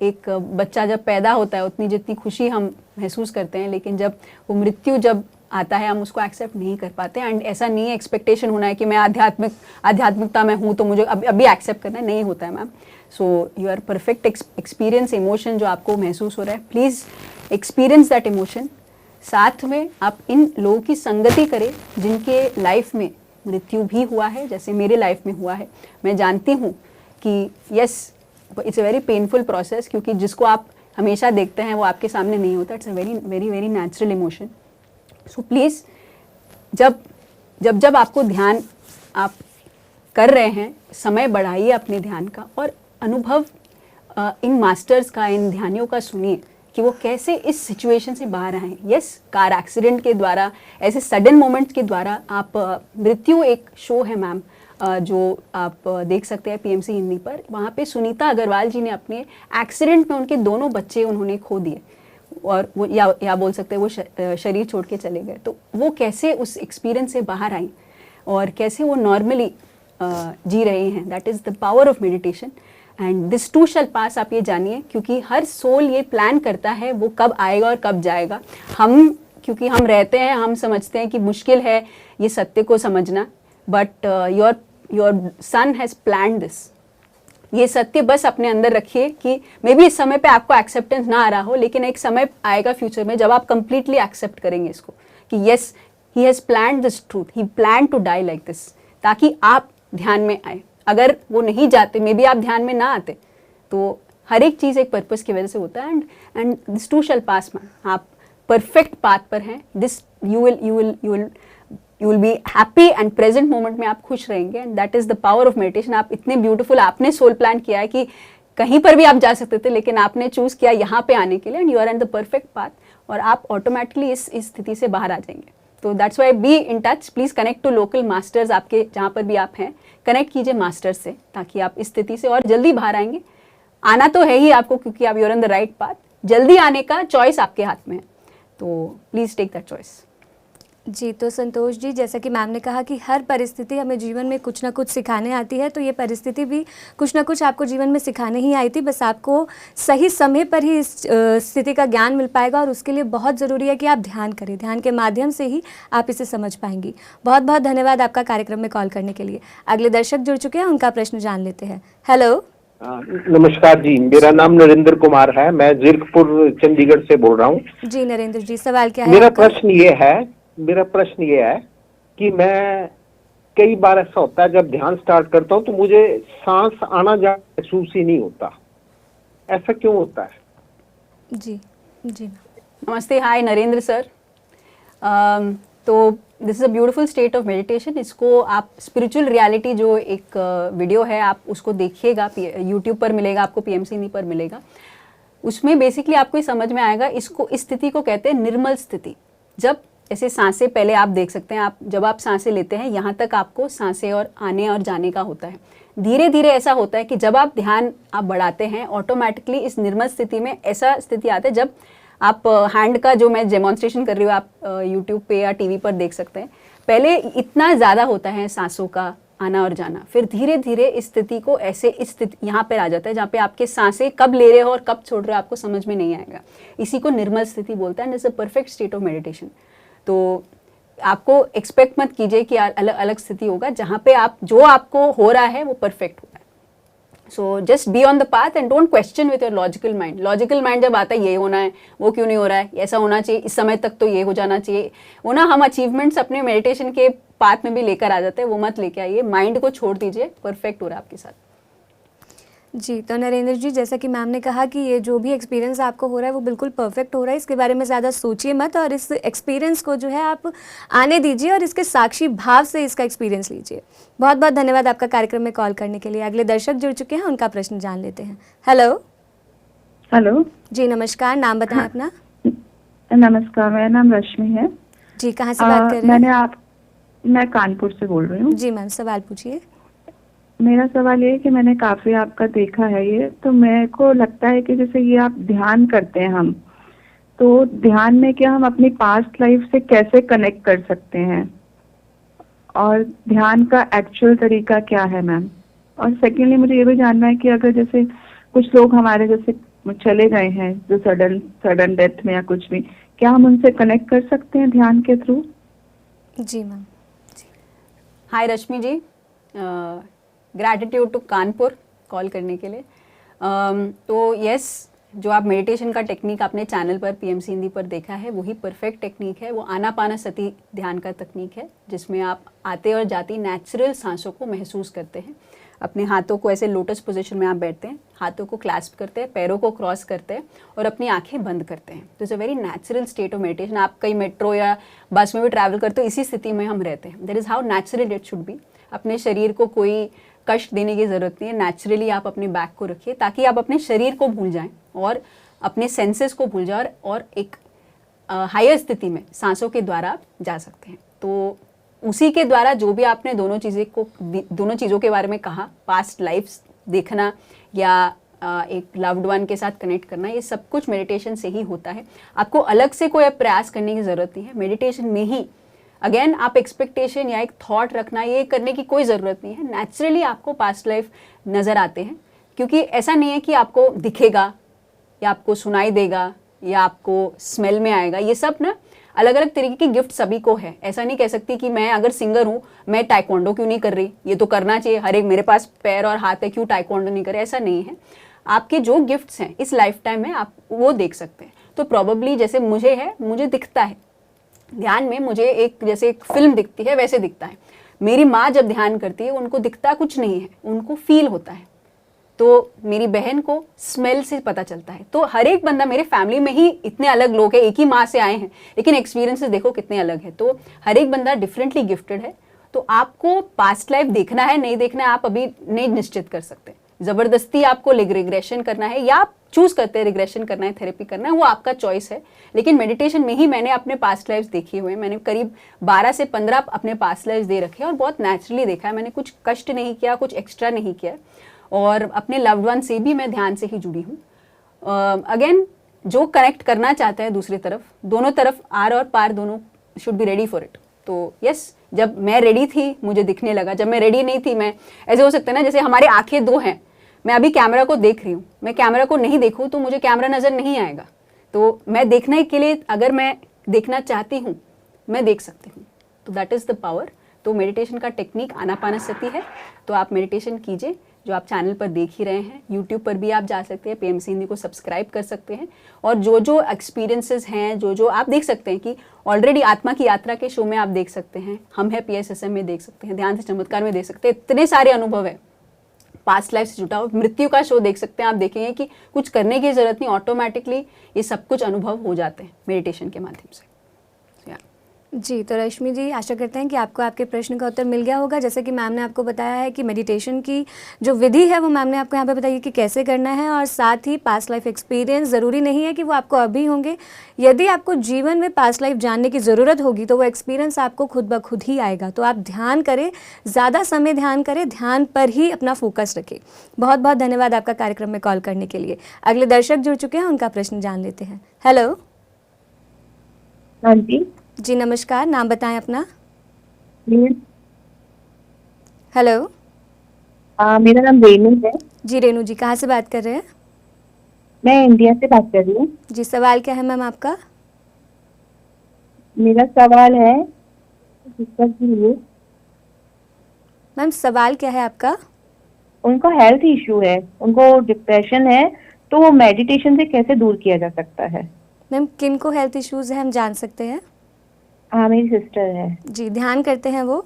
एक बच्चा जब पैदा होता है उतनी जितनी खुशी हम महसूस करते हैं, लेकिन जब वो मृत्यु जब आता है हम उसको एक्सेप्ट नहीं कर पाते। एंड ऐसा नहीं है एक्सपेक्टेशन होना है कि मैं आध्यात्मिकता में हूँ तो मुझे अभी एक्सेप्ट करना नहीं होता है ma'am. So your perfect experience emotion जो आपको महसूस हो रहा है, प्लीज़ एक्सपीरियंस दैट इमोशन। साथ में आप इन लोगों की संगति करें जिनके लाइफ में मृत्यु भी हुआ है, जैसे मेरे लाइफ में हुआ है। मैं जानती हूँ कि yes it's a very painful process, क्योंकि जिसको आप हमेशा देखते हैं वो आपके सामने नहीं होता। It's a very very very natural emotion. So please जब आपको ध्यान आप कर रहे हैं, समय बढ़ाइए अपने ध्यान का और अनुभव इन मास्टर्स का, इन ध्यानियों का सुनिए कि वो कैसे इस सिचुएशन से बाहर आए। यस, कार एक्सीडेंट के द्वारा, ऐसे सडन मोमेंट्स के द्वारा आप मृत्यु एक शो है मैम जो आप देख सकते हैं पीएमसी हिंदी पर। वहाँ पे सुनीता अग्रवाल जी ने अपने एक्सीडेंट में उनके दोनों बच्चे उन्होंने खो दिए, और वो या बोल सकते हैं वो शरीर छोड़ के चले गए। तो वो कैसे उस एक्सपीरियंस से बाहर आई और कैसे वो नॉर्मली जी रहे हैं। That is the power of meditation and this too shall pass. आप ये जानिए, क्योंकि हर सोल ये प्लान करता है वो कब आएगा और कब जाएगा। क्योंकि हम रहते हैं, हम समझते हैं कि मुश्किल है ये सत्य को समझना, but your son has planned this. ये सत्य बस अपने अंदर रखिए कि मे बी इस समय पे आपको एक्सेप्टेंस ना आ रहा हो, लेकिन एक समय आएगा फ्यूचर में जब आप कंप्लीटली एक्सेप्ट करेंगे इसको कि yes he has planned this truth, he plan to die like this, ताकि आप ध्यान में आए। अगर वो नहीं जाते, मे बी आप ध्यान में ना आते, तो हर एक चीज़ एक पर्पस की वजह से होता है। And this too shall pass ma'am, आप परफेक्ट पाथ पर हैं। This you will be happy and present moment में आप खुश रहेंगे, and that is the power of meditation. आप इतने ब्यूटीफुल, आपने सोल प्लान किया है कि कहीं पर भी आप जा सकते थे, लेकिन आपने चूज़ किया यहाँ पे आने के लिए, and you are in the perfect path, और आप ऑटोमेटिकली इस स्थिति से बाहर आ जाएंगे। तो that's why be in touch, please connect to local masters. आपके जहाँ पर भी आप हैं कनेक्ट कीजिए मास्टर्स से, ताकि आप इस स्थिति से और जल्दी बाहर आएंगे। आना तो है ही आपको, क्योंकि आप you're on the right path. जल्दी आने का चॉइस आपके हाथ में है, तो प्लीज़ टेक दैट चॉइस।
जी, तो संतोष जी, जैसा कि मैम ने कहा कि हर परिस्थिति हमें जीवन में कुछ ना कुछ सिखाने आती है, तो ये परिस्थिति भी कुछ ना कुछ आपको जीवन में सिखाने ही आई थी। बस आपको सही समय पर ही इस स्थिति का ज्ञान मिल पाएगा, और उसके लिए बहुत ज़रूरी है कि आप ध्यान करें। ध्यान के माध्यम से ही आप इसे समझ पाएंगी। बहुत बहुत धन्यवाद आपका कार्यक्रम में कॉल करने के लिए। अगले दर्शक जुड़ चुके हैं, उनका प्रश्न जान लेते हैं। हेलो।
नमस्कार जी, मेरा नाम नरेंद्र कुमार है, मैं जीरकपुर चंडीगढ़ से बोल रहा हूँ।
जी नरेंद्र जी, सवाल क्या है?
मेरा प्रश्न ये है कि मैं कई बार ऐसा होता है जब ध्यान स्टार्ट करता हूँ तो मुझे सांस आना जाना महसूस ही नहीं होता, ऐसा क्यों होता है?
जी जी।
नमस्ते, हाय नरेंद्र सर। तो this is a beautiful state of meditation. इसको आप स्पिरिचुअल रियलिटी जो एक वीडियो है आप उसको देखिएगा, यूट्यूब पर मिलेगा आपको, पीएमसी हिंदी पर मिलेगा। उसमें बेसिकली आपको ये समझ में आएगा, इसको इस स्थिति को कहते हैं निर्मल स्थिति। जब ऐसे सांसें पहले आप देख सकते हैं, आप जब आप सांसें लेते हैं यहाँ तक आपको सांसें और आने और जाने का होता है। धीरे धीरे ऐसा होता है कि जब आप ध्यान आप बढ़ाते हैं ऑटोमेटिकली इस निर्मल स्थिति में ऐसा स्थिति आता है, जब आप हैंड का जो मैं डेमोन्स्ट्रेशन कर रही हूँ आप यूट्यूब पे या टीवी पर देख सकते हैं, पहले इतना ज़्यादा होता है सांसों का आना और जाना, फिर धीरे धीरे इस स्थिति को ऐसे इस स्थिति यहाँ पर आ जाता है जहाँ पे आपके सांसें कब ले रहे हो और कब छोड़ रहे हो आपको समझ में नहीं आएगा। इसी को निर्मल स्थिति बोलते हैं and it's a perfect state of meditation. तो आपको एक्सपेक्ट मत कीजिए कि अलग अलग स्थिति होगा, जहाँ पे आप जो आपको हो रहा है वो परफेक्ट हो रहा है। So just be on the path and don't question with your logical mind. Logical mind जब आता है ये होना है, वो क्यों नहीं हो रहा है, ऐसा होना चाहिए, इस समय तक तो ये हो जाना चाहिए, वो ना हम अचीवमेंट्स अपने मेडिटेशन के पाथ में भी लेकर आ जाते हैं, वो मत लेके आइए। माइंड को छोड़ दीजिए, परफेक्ट हो रहा है आपके साथ।
जी, तो नरेंद्र जी, जैसा कि मैम ने कहा कि ये जो भी एक्सपीरियंस आपको हो रहा है वो बिल्कुल परफेक्ट हो रहा है, इसके बारे में ज़्यादा सोचिए मत और इस एक्सपीरियंस को जो है आप आने दीजिए और इसके साक्षी भाव से इसका एक्सपीरियंस लीजिए। बहुत बहुत धन्यवाद आपका कार्यक्रम में कॉल करने के लिए। अगले दर्शक जुड़ चुके हैं, उनका प्रश्न जान लेते हैं। हेलो।
हेलो
जी नमस्कार, नाम बताएं अपना।
नमस्कार, मेरा नाम रश्मि है
जी। कहाँ से बात कर रहे हैं?
मैं कानपुर से बोल रही हूँ
जी। मैम सवाल पूछिए।
मेरा सवाल ये है कि मैंने काफी आपका देखा है ये, तो मेरे को लगता है कि जैसे ये आप ध्यान करते हैं हम, तो ध्यान में क्या हम अपनी पास्ट लाइफ से कैसे कनेक्ट कर सकते हैं और ध्यान का एक्चुअल तरीका क्या है मैम? और सेकेंडली मुझे ये भी जानना है कि अगर जैसे कुछ लोग हमारे जैसे चले गए हैं जो सडन डेथ में या कुछ भी, क्या हम उनसे कनेक्ट कर सकते हैं ध्यान के थ्रू?
जी ma'am.
Hi Rashmi ji, gratitude to Kanpur call करने के लिए। तो यस, जो आप मेडिटेशन का टेक्निक आपने चैनल पर पीएमसी हिंदी पर देखा है वही परफेक्ट टेक्निक है। वो आनापानसति ध्यान का तकनीक है जिसमें आप आते और जाती नेचुरल सांसों को महसूस करते हैं। अपने हाथों को ऐसे लोटस पोजीशन में आप बैठते हैं, हाथों को क्लैस्प करते हैं, पैरों को क्रॉस करते हैं और अपनी आंखें बंद करते हैं। तो it's a very natural state of meditation. आप कहीं मेट्रो या बस में भी ट्रैवल करते हो, इसी स्थिति में हम रहते हैं। That is how natural it should be. अपने शरीर को कोई कष्ट देने की ज़रूरत नहीं है। नेचुरली आप अपने बैक को रखिए ताकि आप अपने शरीर को भूल जाएं और अपने सेंसेस को भूल जाएं और एक हायर स्थिति में सांसों के द्वारा आप जा सकते हैं। तो उसी के द्वारा जो भी आपने दोनों चीज़ों के बारे में कहा, पास्ट लाइफ्स देखना या एक लव्ड वन के साथ कनेक्ट करना, ये सब कुछ मेडिटेशन से ही होता है। आपको अलग से कोई प्रयास करने की ज़रूरत नहीं है। मेडिटेशन में ही अगेन आप एक्सपेक्टेशन या एक थॉट रखना ये करने की कोई ज़रूरत नहीं है। नेचुरली आपको पास्ट लाइफ नज़र आते हैं, क्योंकि ऐसा नहीं है कि आपको दिखेगा या आपको सुनाई देगा या आपको स्मेल में आएगा। ये सब ना अलग अलग तरीके की गिफ्ट सभी को है। ऐसा नहीं कह सकती कि मैं अगर सिंगर हूँ मैं टाइकोंडो क्यों नहीं कर रही, ये तो करना चाहिए, हर एक मेरे पास पैर और हाथ है, क्यों टाइकोंडो नहीं करे, ऐसा नहीं है। आपके जो गिफ्ट्स हैं इस लाइफ टाइम में आप वो देख सकते हैं। तो प्रॉबेबली जैसे मुझे है, मुझे दिखता है ध्यान में, मुझे एक जैसे एक फिल्म दिखती है वैसे दिखता है। मेरी माँ जब ध्यान करती है उनको दिखता कुछ नहीं है, उनको फील होता है। तो मेरी बहन को स्मेल से पता चलता है। तो हर एक बंदा, मेरे फैमिली में ही इतने अलग लोग हैं, एक ही माँ से आए हैं लेकिन एक्सपीरियंसेस देखो कितने अलग है। तो हर एक बंदा डिफरेंटली गिफ्टेड है। तो आपको पास्ट लाइफ देखना है नहीं देखना है आप अभी नहीं निश्चित कर सकते। ज़बरदस्ती आपको रिग्रेशन करना है या आप चूज करते हैं रिग्रेशन करना है, थेरेपी करना है, वो आपका चॉइस है। लेकिन मेडिटेशन में ही मैंने अपने पास्ट लाइफ्स देखी हुए हैं। मैंने करीब 12 से 15 अपने पास्ट लाइफ्स दे रखे हैं और बहुत नेचुरली देखा है। मैंने कुछ कष्ट नहीं किया, कुछ एक्स्ट्रा नहीं किया। और अपने लव्ड वन से भी मैं ध्यान से ही जुड़ी हूँ। अगेन जो कनेक्ट करना चाहता है दूसरी तरफ, दोनों तरफ आर और पार दोनों should be ready for it. तो यस, जब मैं रेडी थी मुझे दिखने लगा, जब मैं रेडी नहीं थी, मैं ऐसे हो सकता है ना जैसे हमारे आंखें दो हैं, मैं अभी कैमरा को देख रही हूँ, मैं कैमरा को नहीं देखूँ तो मुझे कैमरा नज़र नहीं आएगा। तो मैं देखने के लिए अगर मैं देखना चाहती हूँ मैं देख सकती हूँ। तो दैट इज़ द पावर। तो मेडिटेशन का टेक्निक आनापानसति है। तो आप मेडिटेशन कीजिए, जो आप चैनल पर देख ही रहे हैं। यूट्यूब पर भी आप जा सकते हैं, पीएमसी हिंदी को सब्सक्राइब कर सकते हैं और जो जो एक्सपीरियंसेस हैं, जो जो आप देख सकते हैं कि ऑलरेडी आत्मा की यात्रा के शो में आप देख सकते हैं, हम है PSSM में देख सकते हैं, ध्यान से चमत्कार में देख सकते हैं। इतने सारे अनुभव है, पास्ट लाइफ से जुटा हुआ मृत्यु का शो देख सकते हैं। आप देखेंगे कि कुछ करने की जरूरत नहीं, ऑटोमेटिकली ये सब कुछ अनुभव हो जाते हैं मेडिटेशन के माध्यम से।
जी, तो रश्मि जी, आशा करते हैं कि आपको आपके प्रश्न का उत्तर मिल गया होगा। जैसे कि मैम ने आपको बताया है कि मेडिटेशन की जो विधि है वो मैम ने आपको यहाँ पे बताई है कि कैसे करना है, और साथ ही पास्ट लाइफ एक्सपीरियंस ज़रूरी नहीं है कि वो आपको अभी होंगे। यदि आपको जीवन में पास्ट लाइफ जानने की ज़रूरत होगी तो वो एक्सपीरियंस आपको खुद ब खुद ही आएगा। तो आप ध्यान करें, ज़्यादा समय ध्यान करें, ध्यान पर ही अपना फोकस रखें। बहुत बहुत धन्यवाद आपका कार्यक्रम में कॉल करने के लिए। अगले दर्शक जुड़ चुके हैं, उनका प्रश्न जान लेते हैं। हेलो
हाँ जी।
जी, नमस्कार, नाम बताएं अपना।
जी,
हेलो
मेरा नाम रेनू है।
जी, रेनू जी, कहाँ से बात कर रहे हैं?
मैं इंडिया से बात कर रही हूँ।
जी, सवाल क्या है मैम आपका?
मेरा सवाल है सिस्टर के लिए।
मैम सवाल क्या है आपका?
उनको हेल्थ इशू है, उनको डिप्रेशन है, तो वो मेडिटेशन से कैसे दूर किया जा सकता है?
मैम किन को हेल्थ इश्यूज है, हम जान सकते हैं?
हाँ, मेरी सिस्टर है।
जी, ध्यान करते हैं वो?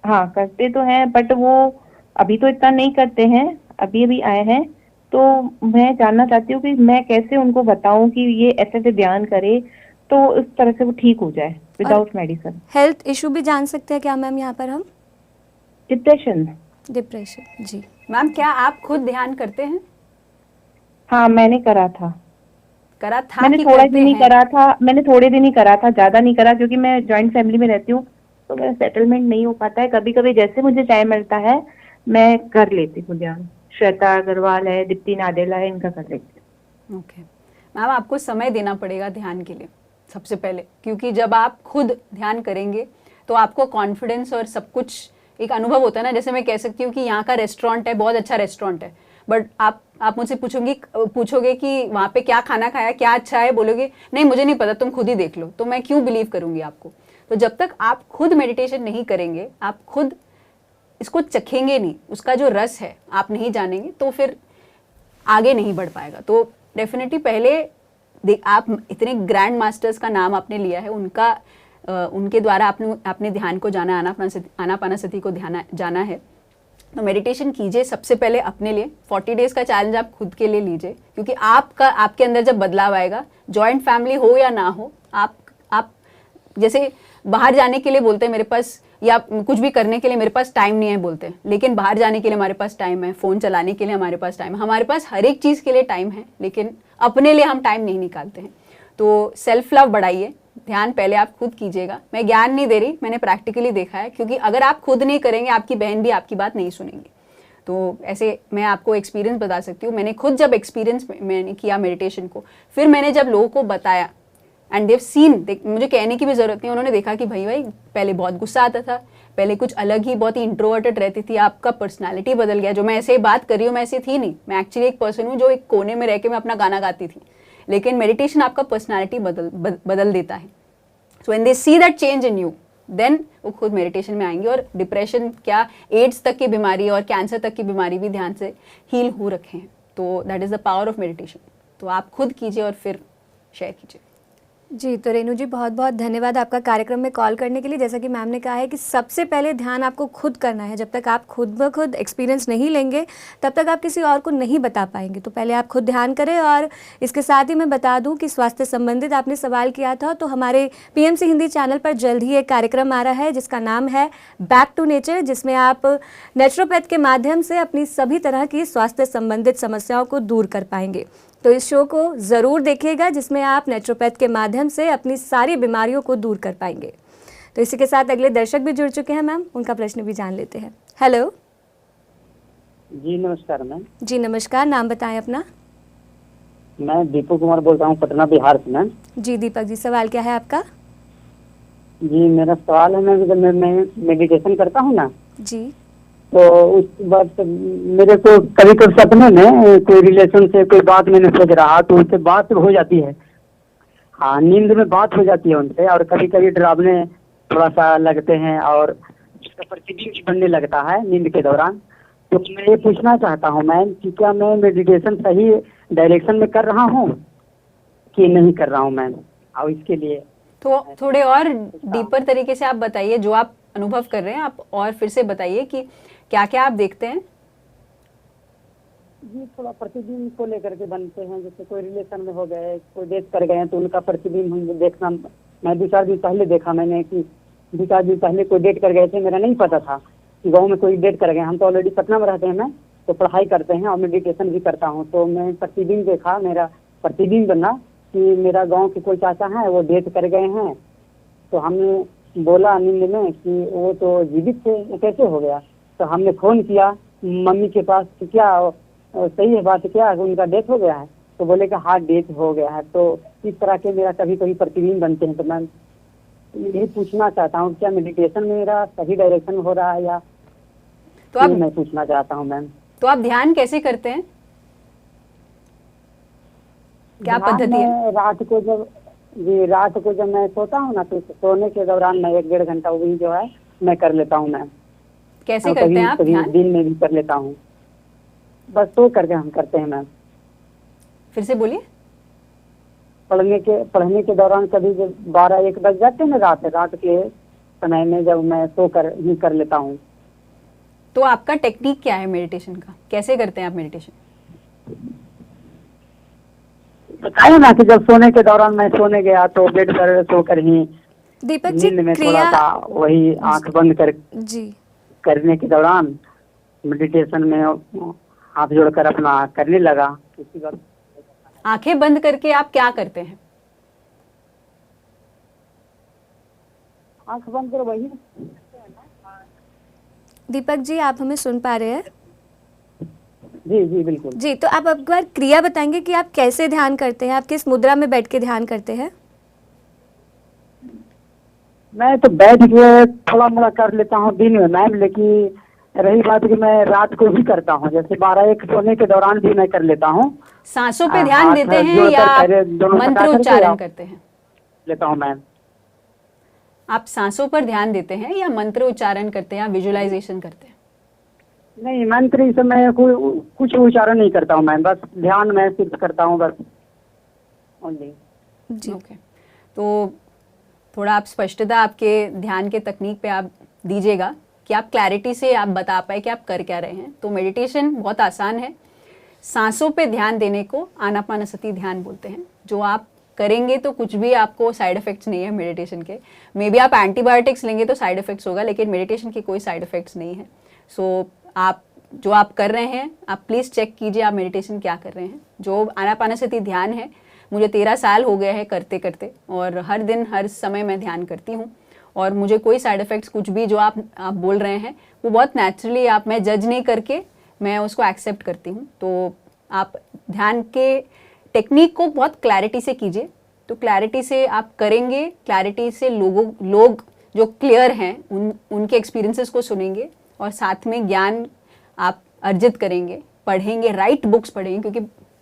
हाँ, करते तो हैं, बट वो अभी तो इतना नहीं करते हैं, अभी अभी आए हैं। तो मैं जानना चाहती हूँ कि मैं कैसे उनको बताऊं कि ये ऐसे से ध्यान करे तो इस तरह से वो ठीक हो जाए विदाउट मेडिसिन।
हेल्थ इशू भी जान सकते हैं क्या मैम यहाँ पर हम?
डिप्रेशन।
डिप्रेशन, जी।
मैम क्या आप खुद ध्यान करते हैं?
हाँ, मैंने करा था।
करा था
मैंने
कि
थोड़ा
करते
दिन ही
हैं?
करा था, मैंने थोड़े दिन ही करा था, ज्यादा नहीं करा, क्योंकि मैं जॉइंट फैमिली में रहती हूँ तो मेरा सेटलमेंट नहीं हो पाता है। कभी कभी जैसे मुझे टाइम मिलता है मैं कर लेती हूँ ध्यान। श्वेता अग्रवाल है, दीप्ति नादेला है, इनका कर लेती हूँ।
ओके मैम, आपको समय देना पड़ेगा ध्यान के लिए सबसे पहले, क्योंकि जब आप खुद ध्यान करेंगे तो आपको कॉन्फिडेंस और सब कुछ एक अनुभव होता है ना। जैसे मैं कह सकती हूँ कि यहाँ का रेस्टोरेंट है, बहुत अच्छा रेस्टोरेंट है, बट आप मुझसे पूछोगे कि वहाँ पे क्या खाना खाया, क्या अच्छा है, बोलोगे नहीं मुझे नहीं पता, तुम खुद ही देख लो, तो मैं क्यों बिलीव करूंगी आपको? तो जब तक आप खुद मेडिटेशन नहीं करेंगे, आप खुद इसको चखेंगे नहीं, उसका जो रस है आप नहीं जानेंगे, तो फिर आगे नहीं बढ़ पाएगा। तो डेफिनेटली पहले आप इतने ग्रैंड मास्टर्स का नाम आपने लिया है, उनके द्वारा आपने ध्यान को जाना, आनापानसति को जाना है, तो मेडिटेशन कीजिए सबसे पहले अपने लिए। 40 डेज का चैलेंज आप खुद के लिए लीजिए, क्योंकि आपके अंदर जब बदलाव आएगा, जॉइंट फैमिली हो या ना हो, आप जैसे बाहर जाने के लिए बोलते हैं मेरे पास, या कुछ भी करने के लिए मेरे पास टाइम नहीं है बोलते हैं, लेकिन बाहर जाने के लिए हमारे पास टाइम है, फोन चलाने के लिए हमारे पास टाइम है, हमारे पास हर एक चीज के लिए टाइम है, लेकिन अपने लिए हम टाइम नहीं निकालते हैं। तो सेल्फ लव बढ़ाइए, ध्यान पहले आप खुद कीजिएगा। मैं ज्ञान नहीं दे रही, मैंने प्रैक्टिकली देखा है, क्योंकि अगर आप खुद नहीं करेंगे आपकी बहन भी आपकी बात नहीं सुनेंगी। तो ऐसे मैं आपको एक्सपीरियंस बता सकती हूँ। मैंने खुद जब एक्सपीरियंस मैंने किया मेडिटेशन को, फिर मैंने जब लोगों को बताया एंड देव सीन, मुझे कहने की भी जरूरत नहीं, उन्होंने देखा कि भाई पहले बहुत गुस्सा आता था, पहले कुछ अलग ही बहुत ही इंट्रोवर्टेड रहती थी, आपका पर्सनालिटी बदल गया। जो मैं ऐसे बात कर रही हूँ मैं ऐसी थी नहीं, मैं एक्चुअली एक पर्सन हूँ जो एक कोने में रह के मैं अपना गाना गाती थी, लेकिन मेडिटेशन आपका पर्सनालिटी बदल देता है। So when they see that change in you, then वो खुद मेडिटेशन में आएंगे। और डिप्रेशन क्या, एड्स तक की बीमारी और कैंसर तक की बीमारी भी ध्यान से हील हो रखे हैं। तो that is the power of meditation. तो आप खुद कीजिए और फिर शेयर कीजिए।
जी, तो रेनू जी बहुत बहुत धन्यवाद आपका कार्यक्रम में कॉल करने के लिए। जैसा कि मैम ने कहा है कि सबसे पहले ध्यान आपको खुद करना है। जब तक आप खुद ब खुद एक्सपीरियंस नहीं लेंगे तब तक आप किसी और को नहीं बता पाएंगे। तो पहले आप खुद ध्यान करें। और इसके साथ ही मैं बता दूं कि स्वास्थ्य संबंधित आपने सवाल किया था, तो हमारे पीएमसी हिंदी चैनल पर जल्द ही एक कार्यक्रम आ रहा है जिसका नाम है बैक टू नेचर, जिसमें आप नेचुरोपैथ के माध्यम से अपनी सभी तरह की स्वास्थ्य संबंधित समस्याओं को दूर कर पाएंगे। तो इस शो को ज़रूर देखिएगा, जिसमें आप नेचुरोपैथ के माध्यम से अपनी सारी बीमारियों को दूर कर पाएंगे। तो इसी के साथ अगले दर्शक भी जुड़ चुके हैं मैम, उनका प्रश्न भी जान लेते हैं। हेलो
जी नमस्कार मैम।
जी नमस्कार, नाम बताएं अपना।
मैं दीपक कुमार बोल रहा हूँ पटना बिहार से मैम।
जी दीपक जी, सवाल क्या है आपका?
जी मेरा सवाल है मैम, जब मैं मेडिटेशन करता हूँ ना,
जी,
तो उस वक्त मेरे को कभी कभी सपने में कोई रिलेशन से कोई बात मैंने सोच रहा तो उनसे बात हो जाती है। हाँ, नींद में बात हो जाती है उनसे, और कभी कभी डरावने थोड़ा सा लगते हैं और उसका प्रतिबिंब बनने लगता है नींद के दौरान। तो मैं ये पूछना चाहता हूँ मैम कि क्या मैं मेडिटेशन सही डायरेक्शन में कर रहा हूँ कि नहीं कर रहा हूँ मैम, और इसके लिए
तो थोड़े और डीपर तरीके से आप बताइए, जो आप अनुभव कर रहे हैं आप और फिर से बताइए कि क्या क्या आप देखते हैं।
जी थोड़ा प्रतिबिंब को लेकर के बनते हैं, जैसे कोई रिलेशन में हो गए, कोई डेट कर गए तो उनका प्रतिबिंब हम देखना मैं 2-4 दिन पहले देखा मैंने कि 2-4 दिन पहले कोई डेट कर गए थे, मेरा नहीं पता था कि गाँव में कोई डेट कर गए। हम तो ऑलरेडी पटना में रहते हैं, मैं तो पढ़ाई करते हैं और मेडिटेशन भी करता हूँ। तो मैं प्रतिदिन देखा, मेरा प्रतिदिन बना कि मेरा गांव के कोई चाचा हैं वो डेथ कर गए हैं। तो हमने बोला नींद में कि वो तो जीवित थे, वो कैसे हो गया। तो हमने फ़ोन किया मम्मी के पास कि क्या सही है बात, क्या उनका डेथ हो गया है। तो बोले कि हाँ डेथ हो गया है। तो इस तरह के मेरा कभी कभी प्रतिदिन बनते हैं। तो मैं यही पूछना चाहता हूँ क्या मेडिटेशन मेरा सही डायरेक्शन हो रहा है या
तो आप
मैं पूछना चाहता हूँ मैम।
तो आप ध्यान कैसे करते हैं, क्या
ध्यान
पद्धति है?
मैं रात को जब मैं सोता हूँ ना, तो सोने के दौरान मैं 1-1.5 घंटा वही जो है मैं कर लेता हूँ मैम।
कैसे
और
करते हैं आप
कभी
ध्यान?
दिन में भी कर लेता हूँ, बस सो करके हम करते हैं मैम।
फिर से बोलिए।
पढ़ने के दौरान कभी जब 12-1 बज जाते हैं ना रात के समय में, जब मैं सो कर ही कर लेता हूँ।
तो आपका टेक्निक क्या है मेडिटेशन का, कैसे करते हैं आप मेडिटेशन?
बताया ना कि जब सोने के दौरान मैं सोने गया तो बेड पर सोकर ही
दीपक जी
नींद में थोड़ा
क्रिया
सा वही आंख बंद कर
जी
करने के दौरान मेडिटेशन में हाथ जोड़कर अपना करने लगा। उसके बाद
आंखें बंद करके आप क्या करते हैं?
आंख बंद कर वही।
दीपक जी आप हमें सुन पा रहे हैं?
जी जी बिल्कुल।
जी, तो आप एक बार क्रिया बताएंगे कि आप कैसे ध्यान करते हैं, आप किस मुद्रा में बैठ के ध्यान करते हैं?
मैं तो बैठ के थोड़ा मोड़ा कर लेता हूँ दिन में मैम, लेकिन रही बात कि मैं रात को भी करता हूँ, जैसे 12-1 सोने के दौरान भी मैं कर लेता हूँ।
सांसों पे ध्यान
हाथ
देते हैं
जोड़कर
या आप
पैर दोनों
मंत्र
सटा करके
उच्चारण
आप
करते हैं?
लेता हूँ मैम।
आप सांसों पर ध्यान देते हैं या मंत्र उच्चारण करते हैं या विजुअलाइजेशन करते हैं?
नहीं, मंत्र इस समय कुछ उच्चारण नहीं करता हूँ मैं, बस ध्यान में सिर्फ करता हूँ बस ओनली।
जी
ओके, तो थोड़ा आप स्पष्टता आपके ध्यान के तकनीक पे आप दीजिएगा कि आप क्लैरिटी से आप बता पाए कि आप कर क्या रहे हैं। तो मेडिटेशन बहुत आसान है। सांसों पे ध्यान देने को आनापानसति ध्यान बोलते हैं। जो आप करेंगे तो कुछ भी आपको साइड इफेक्ट्स नहीं है मेडिटेशन के। मे बी आप एंटीबायोटिक्स लेंगे तो साइड इफेक्ट्स होगा, लेकिन मेडिटेशन के कोई साइड इफेक्ट्स नहीं है। सो आप जो आप कर रहे हैं, आप प्लीज़ चेक कीजिए आप मेडिटेशन क्या कर रहे हैं। जो आनापानसति ध्यान है, मुझे 13 साल हो गए हैं करते करते, और हर दिन हर समय मैं ध्यान करती हूँ, और मुझे कोई साइड इफ़ेक्ट्स कुछ भी जो आप बोल रहे हैं वो बहुत नेचुरली मैं जज नहीं करके मैं उसको एक्सेप्ट करती हूँ। तो आप ध्यान के टेक्निक को बहुत क्लैरिटी से कीजिए। तो क्लैरिटी से आप करेंगे, क्लैरिटी से लोग जो क्लियर हैं उनके एक्सपीरियंसेस को सुनेंगे, और साथ में ज्ञान आप अर्जित करेंगे, पढ़ेंगे, राइट बुक्स पढ़ेंगे, क्योंकि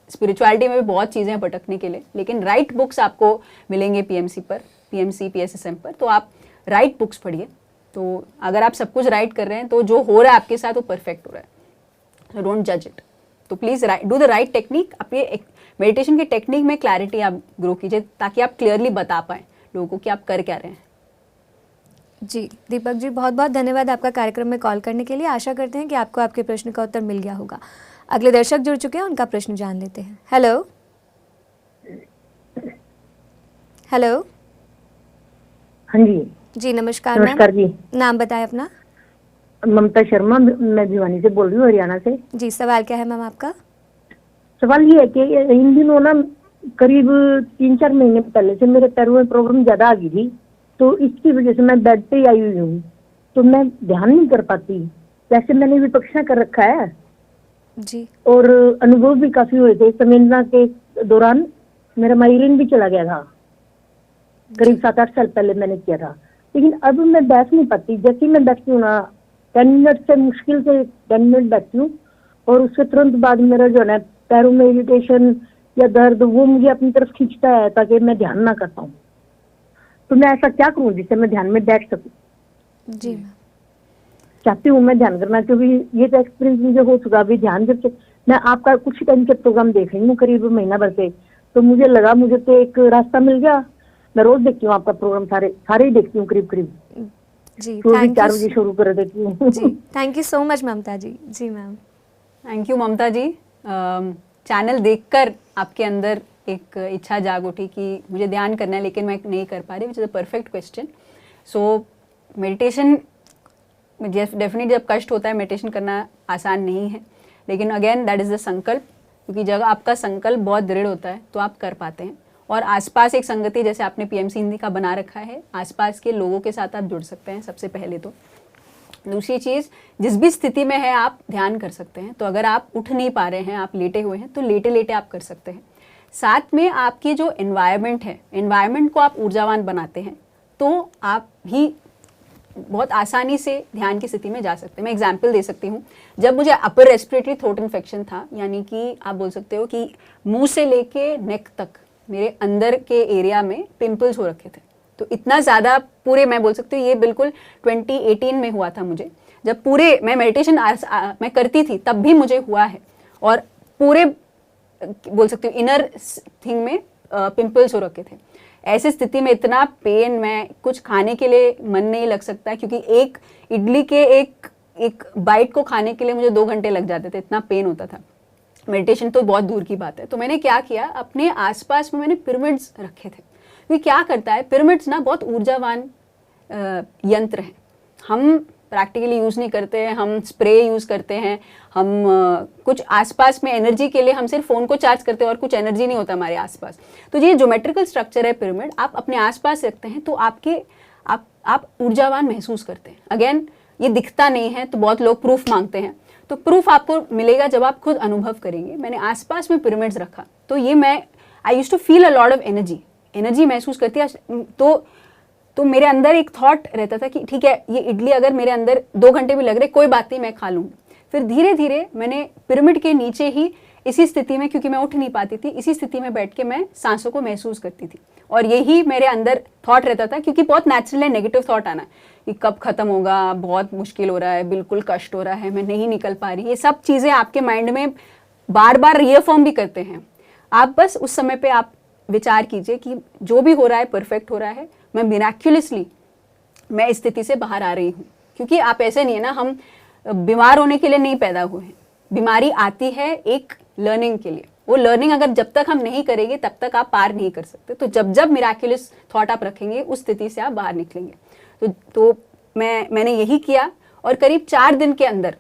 स्पिरिचुअलिटी में भी बहुत चीज़ें हैं भटकने के लिए, लेकिन राइट बुक्स आपको मिलेंगे पीएमसी पर, पीएमसी पीएसएसएम पर। तो आप राइट बुक्स पढ़िए। तो अगर आप सब कुछ राइट कर रहे हैं तो जो हो रहा है आपके साथ वो परफेक्ट हो रहा है। डोंट जज इट। तो please do the right technique. अपने मेडिटेशन के टेक्निक में क्लैरिटी आप ग्रो कीजिए, ताकि आप क्लियरली बता पाएँ लोगों को कि आप कर क्या रहे हैं।
जी दीपक जी, बहुत बहुत धन्यवाद आपका कार्यक्रम में कॉल करने के लिए। आशा करते हैं कि आपको आपके प्रश्न का उत्तर मिल गया होगा। अगले दर्शक जुड़ चुके हैं, उनका प्रश्न जान लेते हैं। Hello hello.
हाँ जी
जी नमस्कार मैम।
नमस्कार जी,
नाम बताएं अपना।
ममता शर्मा, मैं भिवानी से बोल रही हूँ, हरियाणा से।
जी सवाल क्या है मैम आपका?
सवाल ये है कि इन दिनों ना करीब 3-4 महीने पहले से मेरे पैरों में प्रॉब्लम ज्यादा आ गई थी, तो इसकी वजह से मैं बेड पे ही आई हुई हूँ, तो मैं ध्यान नहीं कर पाती। वैसे मैंने विपक्षना कर रखा है
जी,
और अनुभव भी काफी हुए थे। संवेदना के दौरान मेरा माइग्रेन भी चला गया था, करीब 7-8 साल पहले मैंने किया था। लेकिन अब मैं बैठ नहीं पाती। जैसे ही मैं बैठती हूँ ना, 10 मिनट से मुश्किल से 10 मिनट बैठती हूँ, और उसके तुरंत बाद मेरा जो है ना पैरों में इरिटेशन या दर्द वो मुझे अपनी तरफ खींचता है, ताकि मैं ध्यान ना कर पाऊँ। तो मैं ऐसा क्या करूँ जिससे मैं ध्यान में बैठ सकूँ?
जी मैम।
चाहती हूँ मैं ध्यान करना, क्योंकि ये तो एक्सपीरियंस मुझे हो चुका। अभी ध्यान जब से मैं आपका कुछ टाइम के प्रोग्राम देख रही हूँ, करीब महीना भर से, तो मुझे लगा मुझे तो एक रास्ता मिल गया। मैं रोज देखती हूँ आपका प्रोग्राम, सारे ही देखती हूँ करीब
जी,
तो
थैंक
4
यू
बजे शुरू कर देती हूँ।
जी, thank you so much Mamta ji. जी ma'am.
Thank you Mamta ji. Channel देखकर आपके अंदर एक इच्छा जाग उठी कि मुझे ध्यान करना है लेकिन मैं नहीं कर पा रही, which is a perfect question. So meditation definitely जब कष्ट होता है मेडिटेशन करना आसान नहीं है, लेकिन अगेन दैट इज़ द संकल्प, क्योंकि जब आपका संकल्प बहुत दृढ़ होता है तो आप कर पाते हैं। और आसपास एक संगति जैसे आपने पीएमसी हिंदी का बना रखा है, आसपास के लोगों के साथ आप जुड़ सकते हैं सबसे पहले तो। दूसरी चीज़, जिस भी स्थिति में है आप ध्यान कर सकते हैं। तो अगर आप उठ नहीं पा रहे हैं, आप लेटे हुए हैं, तो लेटे लेटे आप कर सकते हैं। साथ में आपकी जो एनवायरनमेंट है, एनवायरनमेंट को आप ऊर्जावान बनाते हैं तो आप भी बहुत आसानी से ध्यान की स्थिति में जा सकते हैं। मैं एग्जाम्पल दे सकती हूँ, जब मुझे अपर रेस्पिरेटरी थ्रोट इन्फेक्शन था, यानी कि आप बोल सकते हो कि मुंह से लेके नेक तक मेरे अंदर के एरिया में पिंपल्स हो रखे थे, तो इतना ज़्यादा पूरे, मैं बोल सकती हूँ ये बिल्कुल 2018 में हुआ था मुझे, जब पूरे मैं मेडिटेशन मैं करती थी तब भी मुझे हुआ है, और पूरे बोल सकती हूँ इनर थिंग में पिंपल्स हो रखे थे। ऐसी स्थिति में इतना पेन, मैं कुछ खाने के लिए मन नहीं लग सकता, क्योंकि एक इडली के एक बाइट को खाने के लिए मुझे 2 घंटे लग जाते थे, इतना पेन होता था। मेडिटेशन तो बहुत दूर की बात है। तो मैंने क्या किया, अपने आसपास में मैंने पिरामिड्स रखे थे। क्योंकि क्या करता है, पिरामिड्स ना बहुत ऊर्जावान यंत्र हैं। हम प्रैक्टिकली यूज़ नहीं करते हैं, हम स्प्रे यूज़ करते हैं, हम कुछ आसपास में एनर्जी के लिए हम सिर्फ फ़ोन को चार्ज करते हैं और कुछ एनर्जी नहीं होता हमारे आसपास। तो ये ज्योमेट्रिकल स्ट्रक्चर है पिरामिड, आप अपने आसपास रखते हैं तो आप ऊर्जावान महसूस करते हैं। अगेन ये दिखता नहीं है तो बहुत लोग प्रूफ मांगते हैं, तो प्रूफ आपको मिलेगा जब आप खुद अनुभव करेंगे। मैंने आसपास में पिरामिड्स रखा तो ये I used to feel a lot of energy महसूस करती है। तो मेरे अंदर एक थॉट रहता था कि ठीक है, ये इडली अगर मेरे अंदर 2 घंटे भी लग रहे, कोई बात नहीं, मैं खा लूँगी। फिर धीरे धीरे मैंने पिरामिड के नीचे ही इसी स्थिति में, क्योंकि मैं उठ नहीं पाती थी, इसी स्थिति में बैठ के मैं सांसों को महसूस करती थी, और यही मेरे अंदर थॉट रहता था। क्योंकि बहुत नेचुरल है नेगेटिव थॉट आना कि कब खत्म होगा, बहुत मुश्किल हो रहा है, बिल्कुल कष्ट हो रहा है, मैं नहीं निकल पा रही। ये सब चीज़ें आपके माइंड में बार बार रीअफर्म भी करते हैं। आप बस उस समय पे आप विचार कीजिए कि जो भी हो रहा है परफेक्ट हो रहा है, मैं मिराक्युलसली मैं इस स्थिति से बाहर आ रही हूँ। क्योंकि आप ऐसे नहीं है ना, हम बीमार होने के लिए नहीं पैदा हुए हैं, बीमारी आती है एक लर्निंग के लिए। वो लर्निंग अगर जब तक हम नहीं करेंगे तब तक आप पार नहीं कर सकते। तो जब जब मिराक्युलस थॉट आप रखेंगे उस स्थिति से आप बाहर निकलेंगे। तो मैंने यही किया, और करीब 4 दिन के अंदर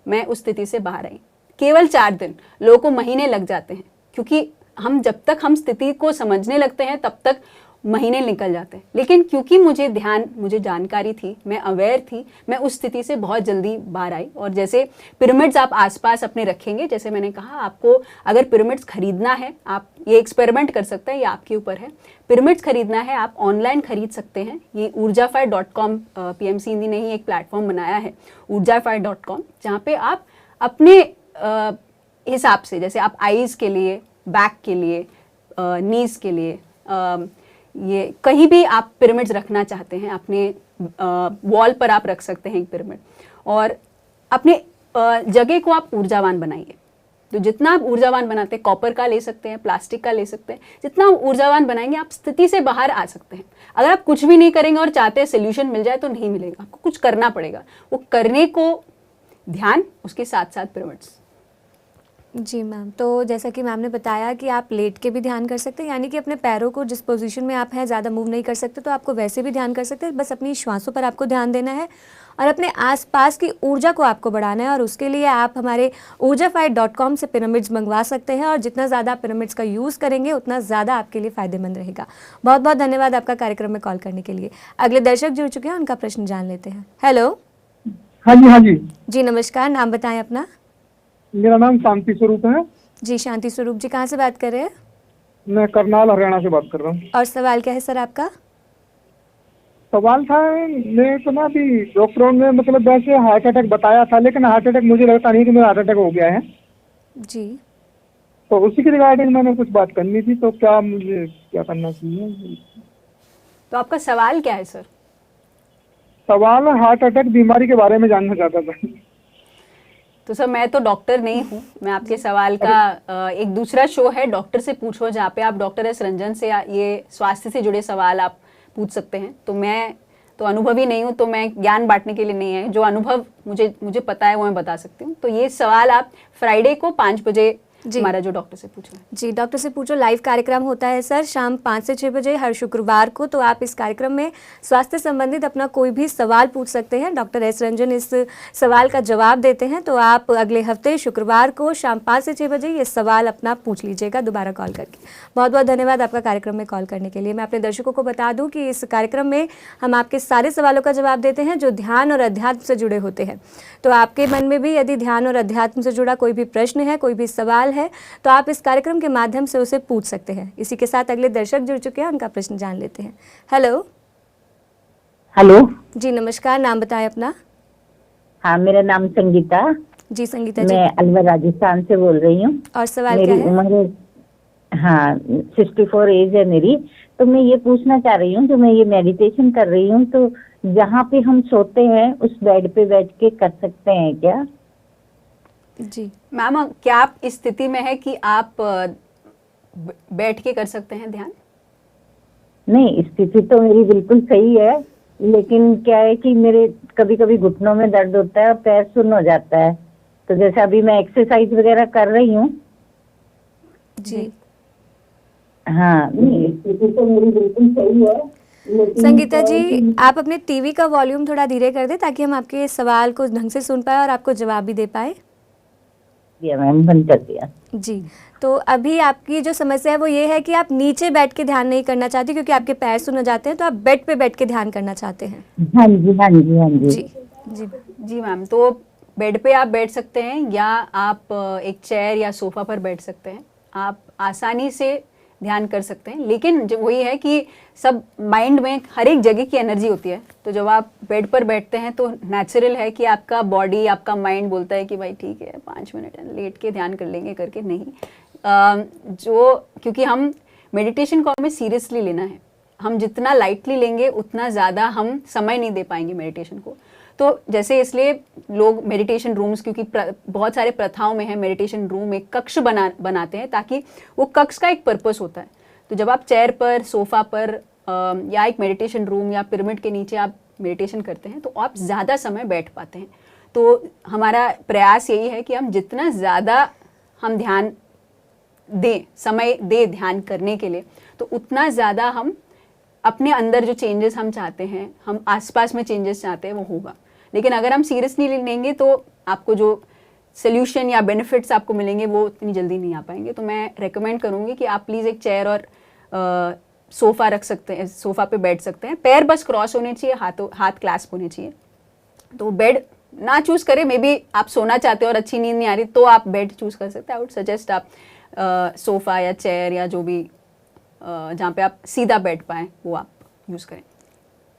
मैं उस स्थिति से बाहर आई। केवल 4 दिन, लोगों को महीने लग जाते हैं, क्योंकि जब तक हम स्थिति को समझने लगते हैं तब तक महीने निकल जाते हैं। लेकिन क्योंकि मुझे जानकारी थी, मैं अवेयर थी, मैं उस स्थिति से बहुत जल्दी बाहर आई। और जैसे पिरामिड्स आप आसपास अपने रखेंगे, जैसे मैंने कहा, आपको अगर पिरामिड्स खरीदना है, आप ये एक्सपेरिमेंट कर सकते हैं, ये आपके ऊपर है। पिरामिड्स खरीदना है, आप ऑनलाइन खरीद सकते हैं। ये ऊर्जाफायर.com, पीएमसी हिंदी ने ही एक प्लेटफॉर्म बनाया है ऊर्जाफायर.com, जहाँ पे आप अपने हिसाब से, जैसे आप आईज के लिए, बैक के लिए, नीज के लिए, ये कहीं भी आप पिरामिड्स रखना चाहते हैं, अपने वॉल पर आप रख सकते हैं एक पिरामिड, और अपने जगह को आप ऊर्जावान बनाइए। तो जितना आप ऊर्जावान बनाते हैं, कॉपर का ले सकते हैं, प्लास्टिक का ले सकते हैं, जितना आप ऊर्जावान बनाएंगे आप स्थिति से बाहर आ सकते हैं। अगर आप कुछ भी नहीं करेंगे और चाहते हैं सोल्यूशन मिल जाए तो नहीं मिलेगा, आपको कुछ करना पड़ेगा। वो करने को ध्यान, उसके साथ साथ पिरामिड्स।
जी मैम, तो जैसा कि मैम ने बताया कि आप लेट के भी ध्यान कर सकते हैं, यानी कि अपने पैरों को जिस पोजीशन में आप हैं, ज़्यादा मूव नहीं कर सकते तो आपको वैसे भी ध्यान कर सकते हैं। बस अपनी श्वासों पर आपको ध्यान देना है और अपने आसपास की ऊर्जा को आपको बढ़ाना है। और उसके लिए आप हमारे ऊर्जाफायर.com से पिरामिड्स मंगवा सकते हैं, और जितना ज़्यादा आप पिरामिड्स का यूज़ करेंगे उतना ज़्यादा आपके लिए फ़ायदेमंद रहेगा। बहुत बहुत धन्यवाद आपका कार्यक्रम में कॉल करने के लिए। अगले दर्शक जुड़ चुके हैं, उनका प्रश्न जान लेते हैं। हेलो।
हाँ जी, हाँ जी
जी नमस्कार, नाम बताएं अपना।
मेरा नाम शांति स्वरूप है।
जी शांति स्वरूप जी, कहाँ से बात कर रहे हैं?
मैं करनाल हरियाणा से बात कर रहा हूँ।
और सवाल क्या है सर आपका?
सवाल था, मैं तो ना अभी डॉक्टरों ने मतलब वैसे हार्ट अटैक बताया था, लेकिन हार्ट अटैक मुझे लगता नहीं कि मेरा हार्ट अटैक हो गया है
जी।
तो उसी के रिगार्डिंग मैंने कुछ बात करनी थी, तो क्या मुझे क्या करना चाहिए?
तो आपका सवाल क्या है सर?
सवाल हार्ट अटैक बीमारी के बारे में जानना चाहता था।
तो सर मैं तो डॉक्टर नहीं हूँ, मैं आपके सवाल का एक दूसरा शो है डॉक्टर से पूछो, जहाँ पे आप डॉक्टर एस रंजन से ये स्वास्थ्य से जुड़े सवाल आप पूछ सकते हैं। तो मैं तो अनुभवी नहीं हूँ, तो मैं ज्ञान बांटने के लिए नहीं है, जो अनुभव मुझे पता है वो मैं बता सकती हूँ। तो ये सवाल आप फ्राइडे को 5 बजे
जी।
हमारा जो डॉक्टर से पूछना है।
जी, डॉक्टर से पूछो लाइव कार्यक्रम होता है सर शाम 5 से 6 बजे हर शुक्रवार को। तो आप इस कार्यक्रम में स्वास्थ्य संबंधित अपना कोई भी सवाल पूछ सकते हैं। डॉक्टर एस रंजन इस सवाल का जवाब देते हैं। तो आप अगले हफ्ते शुक्रवार को शाम 5 से 6 बजे ये सवाल अपना पूछ लीजिएगा दोबारा कॉल करके। बहुत बहुत धन्यवाद आपका कार्यक्रम में कॉल करने के लिए। मैं अपने दर्शकों को बता दूं कि इस कार्यक्रम में हम आपके सारे सवालों का जवाब देते हैं जो ध्यान और अध्यात्म से जुड़े होते हैं। तो आपके मन में भी यदि ध्यान और अध्यात्म से जुड़ा कोई भी प्रश्न है, कोई भी सवाल है, तो आप इस कार्यक्रम के माध्यम से उसे पूछ सकते हैं। इसी के साथ अगले दर्शक जुड़ चुके हैं, उनका प्रश्न जान लेते हैं। हेलो।
हेलो।
जी नमस्कार, नाम बताएं अपना।
हाँ, मेरा नाम संगीता।
जी संगीता जी।
मैं अलवर राजस्थान से बोल रही हूँ।
और सवाल क्या
मेरी
है?
उम्र 64 एज है मेरी। तो मैं ये पूछना चाह रही हूँ, जो मैं ये मेडिटेशन कर रही हूँ, तो जहाँ पे हम सोते हैं उस बेड पे बैठ के कर सकते हैं क्या?
जी
मैम, क्या आप इस स्थिति में है कि आप बैठ के कर सकते हैं ध्यान?
नहीं, स्थिति तो मेरी बिल्कुल सही है, लेकिन क्या है कि मेरे कभी कभी घुटनों में दर्द होता है और पैर सुन्न हो जाता है। तो जैसे अभी मैं एक्सरसाइज वगैरह कर रही हूँ।
जी
हाँ, नहीं स्थिति तो मेरी बिल्कुल सही है, लेकिन
संगीता जी, आप अपने टीवी का वॉल्यूम थोड़ा धीरे कर दें ताकि हम आपके सवाल को ढंग से सुन पाए और आपको जवाब भी दे पाए।
मैम बंद कर दिया।
जी, तो अभी आपकी जो समस्या है वो ये है कि आप नीचे बैठ के ध्यान नहीं करना चाहती क्योंकि आपके पैर सुन हो जाते हैं, तो आप बेड पे बैठ के ध्यान करना चाहते हैं।
हाँ जी, हाँ जी, हाँ जी।
जी जी
जी मैम, तो बेड पे आप बैठ सकते हैं या आप एक चेयर या सोफा पर बैठ सकते हैं। आप आसानी से ध्यान कर सकते हैं, लेकिन जो वही है कि सब माइंड में हर एक जगह की एनर्जी होती है। तो जब आप बेड पर बैठते हैं तो नेचुरल है कि आपका बॉडी, आपका माइंड बोलता है कि भाई ठीक है 5 मिनट लेट के ध्यान कर लेंगे, करके नहीं। क्योंकि हम मेडिटेशन को हमें सीरियसली लेना है। हम जितना लाइटली लेंगे उतना ज़्यादा हम समय नहीं दे पाएंगे मेडिटेशन को। तो जैसे इसलिए लोग मेडिटेशन रूम्स, क्योंकि बहुत सारे प्रथाओं में है मेडिटेशन रूम एक कक्ष बनाते हैं, ताकि वो कक्ष का एक पर्पस होता है। तो जब आप चेयर पर, सोफा पर या एक मेडिटेशन रूम या पिरामिड के नीचे आप मेडिटेशन करते हैं तो आप ज़्यादा समय बैठ पाते हैं। तो हमारा प्रयास यही है कि हम जितना ज़्यादा हम ध्यान दें, समय दें ध्यान करने के लिए, तो उतना ज़्यादा हम अपने अंदर जो चेंजेस हम चाहते हैं, हम आसपास में चेंजेस चाहते हैं, वो होगा। लेकिन अगर हम सीरियसली लेंगे तो आपको जो सोल्यूशन या बेनिफिट्स आपको मिलेंगे वो इतनी जल्दी नहीं आ पाएंगे। तो मैं रेकमेंड करूँगी कि आप प्लीज़ एक चेयर और सोफ़ा रख सकते हैं, सोफ़ा पे बैठ सकते हैं। पैर बस क्रॉस होने चाहिए, हाथ क्लैस्प होने चाहिए। तो बेड ना चूज़ करें, मे बी आप सोना चाहते हो और अच्छी नींद नहीं आ रही तो आप बेड चूज़ कर सकते हैं। आई वुड सजेस्ट आप सोफ़ा या चेयर या जो भी जहाँ पे आप सीधा बैठ पाएँ वो आप यूज़ करें।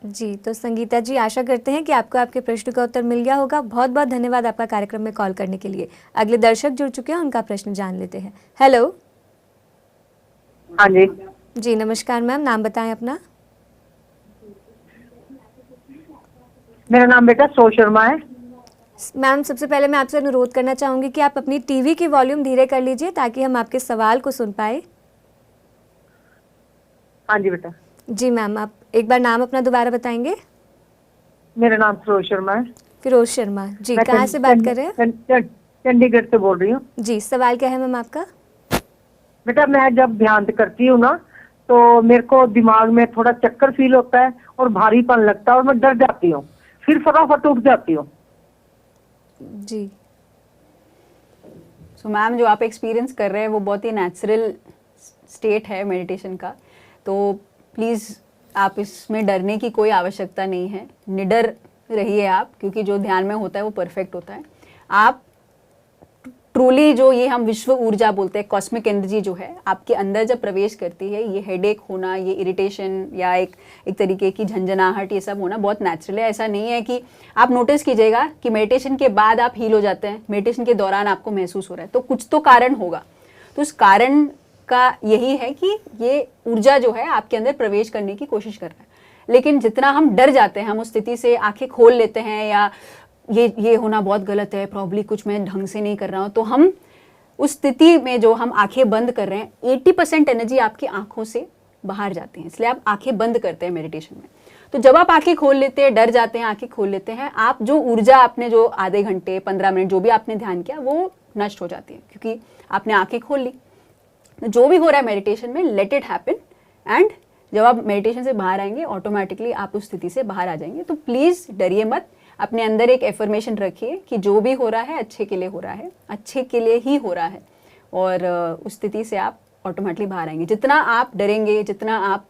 जी, तो संगीता जी, आशा करते हैं कि आपको आपके प्रश्न का उत्तर मिल गया होगा। बहुत बहुत धन्यवाद आपका कार्यक्रम में कॉल करने के लिए। अगले दर्शक जुड़ चुके हैं, उनका प्रश्न जान लेते हैं। हेलो।
हाँ जी।
जी नमस्कार मैम, नाम बताएं अपना।
मेरा नाम बेटा सो शर्मा है।
मैम, सबसे पहले मैं आपसे अनुरोध करना चाहूँगी कि आप अपनी टीवी की वॉल्यूम धीरे कर लीजिए ताकि हम आपके सवाल को सुन पाए।
हाँ जी बेटा।
जी मैम, आप एक बार नाम अपना दोबारा बताएंगे।
मेरा नाम फिरोज शर्मा है।
फिरोज शर्मा जी,
मैं
कहाँ से बात कर रहे हैं?
चंडीगढ़ से बोल रही हूँ।
जी, सवाल क्या है मैम आपका?
बेटा, मैं जब ध्यान करती हूँ ना तो मेरे को दिमाग में थोड़ा चक्कर फील होता है और भारीपन लगता है और मैं डर जाती हूँ, फिर फटाफट उठ जाती हूँ।
जी।
सो मैम, जो आप एक्सपीरियंस कर रहे हैं वो बहुत ही नेचुरल स्टेट है मेडिटेशन का। तो प्लीज़ आप इसमें डरने की कोई आवश्यकता नहीं है, निडर रहिए आप, क्योंकि जो ध्यान में होता है वो परफेक्ट होता है। आप ट्रूली जो ये हम विश्व ऊर्जा बोलते हैं, कॉस्मिक एनर्जी जो है आपके अंदर जब प्रवेश करती है, ये हेडेक होना, ये इरिटेशन या एक तरीके की झंझनाहट, ये सब होना बहुत नेचुरल है। ऐसा नहीं है कि आप नोटिस कीजिएगा कि मेडिटेशन के बाद आप हील हो जाते हैं, मेडिटेशन के दौरान आपको महसूस हो रहा है, तो कुछ तो कारण होगा। तो उस कारण का यही है कि ये ऊर्जा जो है आपके अंदर प्रवेश करने की कोशिश कर रहा है। लेकिन जितना हम डर जाते हैं, हम उस स्थिति से आंखें खोल लेते हैं या ये होना बहुत गलत है, प्रॉब्ली कुछ मैं ढंग से नहीं कर रहा हूँ, तो हम उस स्थिति में जो हम आंखें बंद कर रहे हैं, 80% एनर्जी आपकी आंखों से बाहर जाती है, इसलिए आप आंखें बंद करते हैं मेडिटेशन में। तो जब आप आंखें खोल लेते हैं, डर जाते हैं, आंखें खोल लेते हैं, आप जो ऊर्जा आपने जो आधे घंटे 15 मिनट जो भी आपने ध्यान किया वो नष्ट हो जाती है, क्योंकि आपने आंखें खोल ली। जो भी हो रहा है मेडिटेशन में, लेट इट हैपन, एंड जब आप मेडिटेशन से बाहर आएंगे ऑटोमेटिकली आप उस स्थिति से बाहर आ जाएंगे। तो प्लीज़ डरिए मत, अपने अंदर एक एफर्मेशन रखिए कि जो भी हो रहा है अच्छे के लिए हो रहा है, अच्छे के लिए ही हो रहा है, और उस स्थिति से आप ऑटोमेटिकली बाहर आएंगे। जितना आप डरेंगे, जितना आप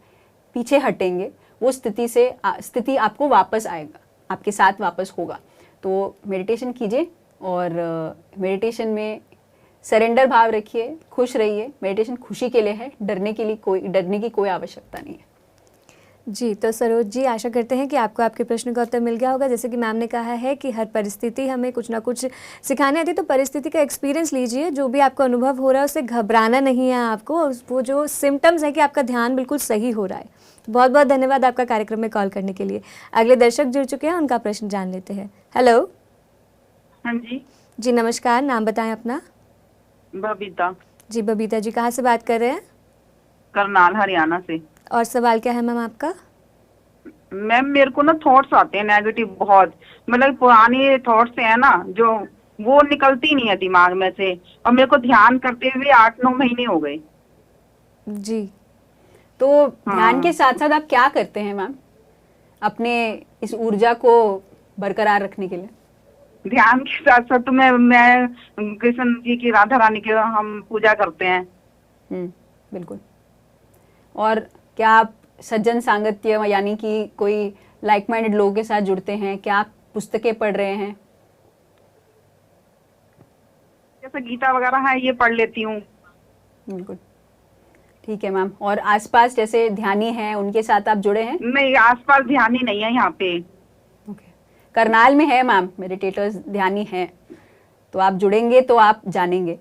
पीछे हटेंगे, वो स्थिति आपको वापस आएगा, आपके साथ वापस होगा। तो मेडिटेशन कीजिए, और मेडिटेशन में सरेंडर भाव रखिए, खुश रहिए। मेडिटेशन खुशी के लिए है, डरने की कोई आवश्यकता नहीं है।
जी, तो सरोज जी, आशा करते हैं कि आपको आपके प्रश्न का उत्तर मिल गया होगा। जैसे कि मैम ने कहा है कि हर परिस्थिति हमें कुछ ना कुछ सिखाने आती है, तो परिस्थिति का एक्सपीरियंस लीजिए। जो भी आपको अनुभव हो रहा है उससे घबराना नहीं है आपको, और वो जो सिम्टम्स है कि आपका ध्यान बिल्कुल सही हो रहा है। बहुत बहुत धन्यवाद आपका कार्यक्रम में कॉल करने के लिए। अगले दर्शक जुड़ चुके हैं, उनका प्रश्न जान लेते हैं। हेलो।
हाँ जी।
जी नमस्कार, नाम बताएं अपना।
बबीता।
जी बबीता जी, कहाँ से बात कर रहे हैं?
करनाल, हरियाणा से।
और सवाल क्या है मैम आपका?
मैम मेरे को ना थॉट्स आते हैं नेगेटिव बहुत, मतलब पुराने थॉट्स हैं ना जो, वो निकलती नहीं है दिमाग में से, और मेरे को ध्यान करते हुए 8-9 महीने हो गए।
जी,
तो ध्यान के साथ साथ आप क्या करते हैं मैम अपने इस ऊर्जा को बरकरार रखने के लिए?
ध्यान के साथ साथ तो मैं कृष्ण जी की, राधा रानी की हम पूजा करते हैं।
बिल्कुल। और क्या आप सज्जन सांगत्य यानी कि कोई लाइक माइंडेड लोगों के साथ जुड़ते हैं? क्या आप पुस्तकें पढ़ रहे हैं?
जैसे गीता वगैरह है ये पढ़ लेती हूँ।
बिल्कुल ठीक है मैम। और आसपास जैसे ध्यानी हैं उनके साथ आप जुड़े हैं?
नहीं, आसपास ध्यानी नहीं है यहाँ पे।
करनाल में है मैम, मेडिटेटर्स ध्यानी हैं, तो आप जुड़ेंगे तो आप जानेंगे।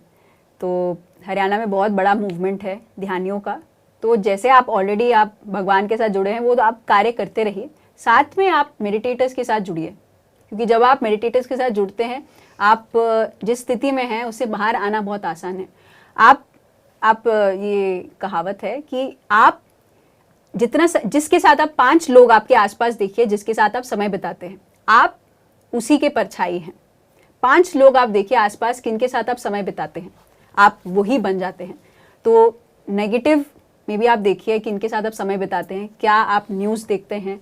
तो हरियाणा में बहुत बड़ा मूवमेंट है ध्यानियों का। तो जैसे आप ऑलरेडी आप भगवान के साथ जुड़े हैं, वो तो आप कार्य करते रहिए, साथ में आप मेडिटेटर्स के साथ जुड़िए, क्योंकि जब आप मेडिटेटर्स के साथ जुड़ते हैं, आप जिस स्थिति में हैं उससे बाहर आना बहुत आसान है। आप ये कहावत है कि आप जिसके साथ आप 5 लोग आपके आसपास देखिए जिसके साथ आप समय बिताते हैं, आप उसी के परछाई हैं। 5 लोग आप देखिए आसपास किनके साथ आप समय बिताते हैं, आप वही बन जाते हैं। तो नेगेटिव में भी आप देखिए कि इनके साथ आप समय बिताते हैं, क्या आप न्यूज़ देखते हैं,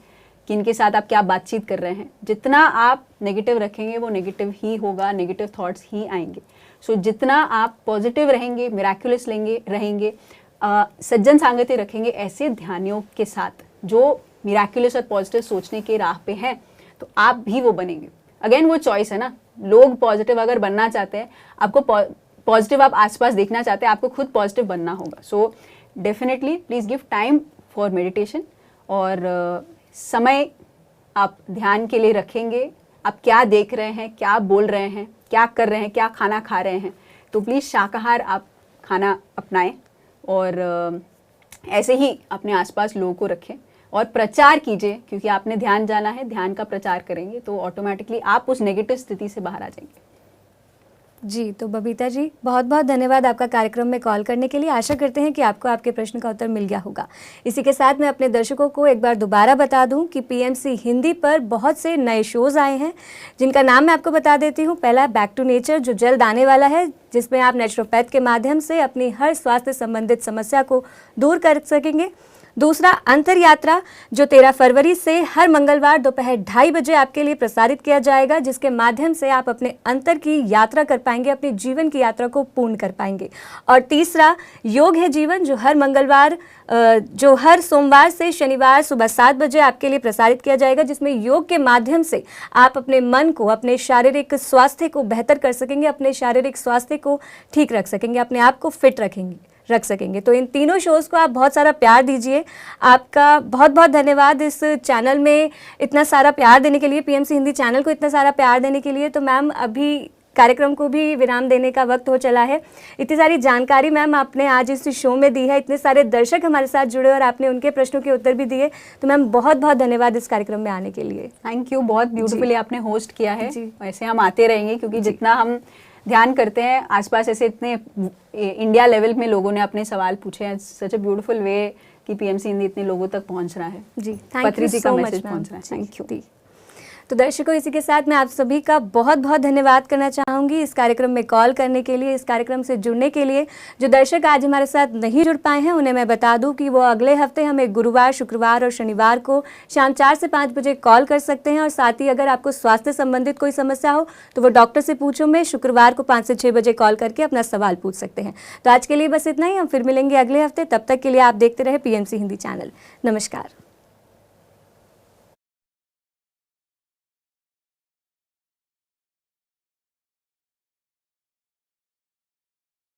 कि इनके साथ आप क्या बातचीत कर रहे हैं। जितना आप नेगेटिव रखेंगे वो नेगेटिव ही होगा, नेगेटिव थॉट्स ही आएंगे। सो जितना आप पॉजिटिव रहेंगे, मिराक्युलस रहेंगे, सज्जन सांगत्य रखेंगे ऐसे ध्यानियों के साथ जो मिराक्युलस और पॉजिटिव सोचने के राह पे हैं, तो आप भी वो बनेंगे। अगेन वो चॉइस है ना, लोग पॉजिटिव अगर बनना चाहते हैं, आपको पॉजिटिव आप आसपास देखना चाहते हैं, आपको खुद पॉजिटिव बनना होगा। So definitely please give time for meditation, और समय आप ध्यान के लिए रखेंगे। आप क्या देख रहे हैं, क्या बोल रहे हैं, क्या कर रहे हैं, क्या खाना खा रहे हैं, तो प्लीज़ शाकाहार आप खाना अपनाएं, और ऐसे ही अपने आसपास लोगों को रखें और प्रचार कीजिए, क्योंकि आपने ध्यान जाना है, ध्यान का प्रचार करेंगे तो ऑटोमेटिकली आप उस नेगेटिव स्थिति से बाहर आ जाएंगे।
जी, तो बबीता जी बहुत बहुत धन्यवाद आपका कार्यक्रम में कॉल करने के लिए। आशा करते हैं कि आपको आपके प्रश्न का उत्तर मिल गया होगा। इसी के साथ मैं अपने दर्शकों को एक बार दोबारा बता दूं कि पीएमसी हिंदी पर बहुत से नए शोज़ आए हैं, जिनका नाम मैं आपको बता देती हूं। पहला बैक टू नेचर, जो जल्द आने वाला है, जिसमें आप नेचुरोपैथ के माध्यम से अपनी हर स्वास्थ्य संबंधित समस्या को दूर कर सकेंगे। दूसरा अंतर यात्रा, जो 13 फरवरी से हर मंगलवार दोपहर 2:30 बजे आपके लिए प्रसारित किया जाएगा, जिसके माध्यम से आप अपने अंतर की यात्रा कर पाएंगे, अपने जीवन की यात्रा को पूर्ण कर पाएंगे। और तीसरा योग है जीवन, जो हर सोमवार से शनिवार सुबह 7 बजे आपके लिए प्रसारित किया जाएगा, जिसमें योग के माध्यम से आप अपने मन को, अपने शारीरिक स्वास्थ्य को बेहतर कर सकेंगे, अपने शारीरिक स्वास्थ्य को ठीक रख सकेंगे, अपने आप को फिट रख सकेंगे। तो इन तीनों शोज़ को आप बहुत सारा प्यार दीजिए। आपका बहुत बहुत धन्यवाद इस चैनल में इतना सारा प्यार देने के लिए, पीएमसी हिंदी चैनल को इतना सारा प्यार देने के लिए। तो मैम अभी कार्यक्रम को भी विराम देने का वक्त हो चला है। इतनी सारी जानकारी मैम आपने आज इस शो में दी है, इतने सारे दर्शक हमारे साथ जुड़े और आपने उनके प्रश्नों के उत्तर भी दिए। तो मैम बहुत बहुत धन्यवाद इस कार्यक्रम में आने के लिए।
थैंक यू, बहुत ब्यूटीफुली आपने होस्ट किया है। वैसे हम आते रहेंगे, क्योंकि जितना हम ध्यान करते हैं आसपास ऐसे इतने इंडिया लेवल में लोगों ने अपने सवाल पूछे हैं। सच अ ब्यूटीफुल वे कि पीएमसी हिंदी इतने लोगों तक पहुंच रहा है।
जी, thank you so much ma'am.
Thank you.
तो दर्शकों, इसी के साथ मैं आप सभी का बहुत बहुत धन्यवाद करना चाहूँगी। चाहूँगी इस कार्यक्रम में कॉल करने के लिए, इस कार्यक्रम से जुड़ने के लिए। जो दर्शक आज हमारे साथ नहीं जुड़ पाए हैं उन्हें मैं बता दूं कि वो अगले हफ्ते हमें गुरुवार, शुक्रवार और शनिवार को शाम 4 से 5 बजे कॉल कर सकते हैं। और साथ ही अगर आपको स्वास्थ्य संबंधित कोई समस्या हो तो वो डॉक्टर से पूछो में शुक्रवार को 5 से 6 बजे कॉल करके अपना सवाल पूछ सकते हैं। तो आज के लिए बस इतना ही, हम फिर मिलेंगे अगले हफ्ते। तब तक के लिए आप देखते रहे PMC हिंदी चैनल। नमस्कार।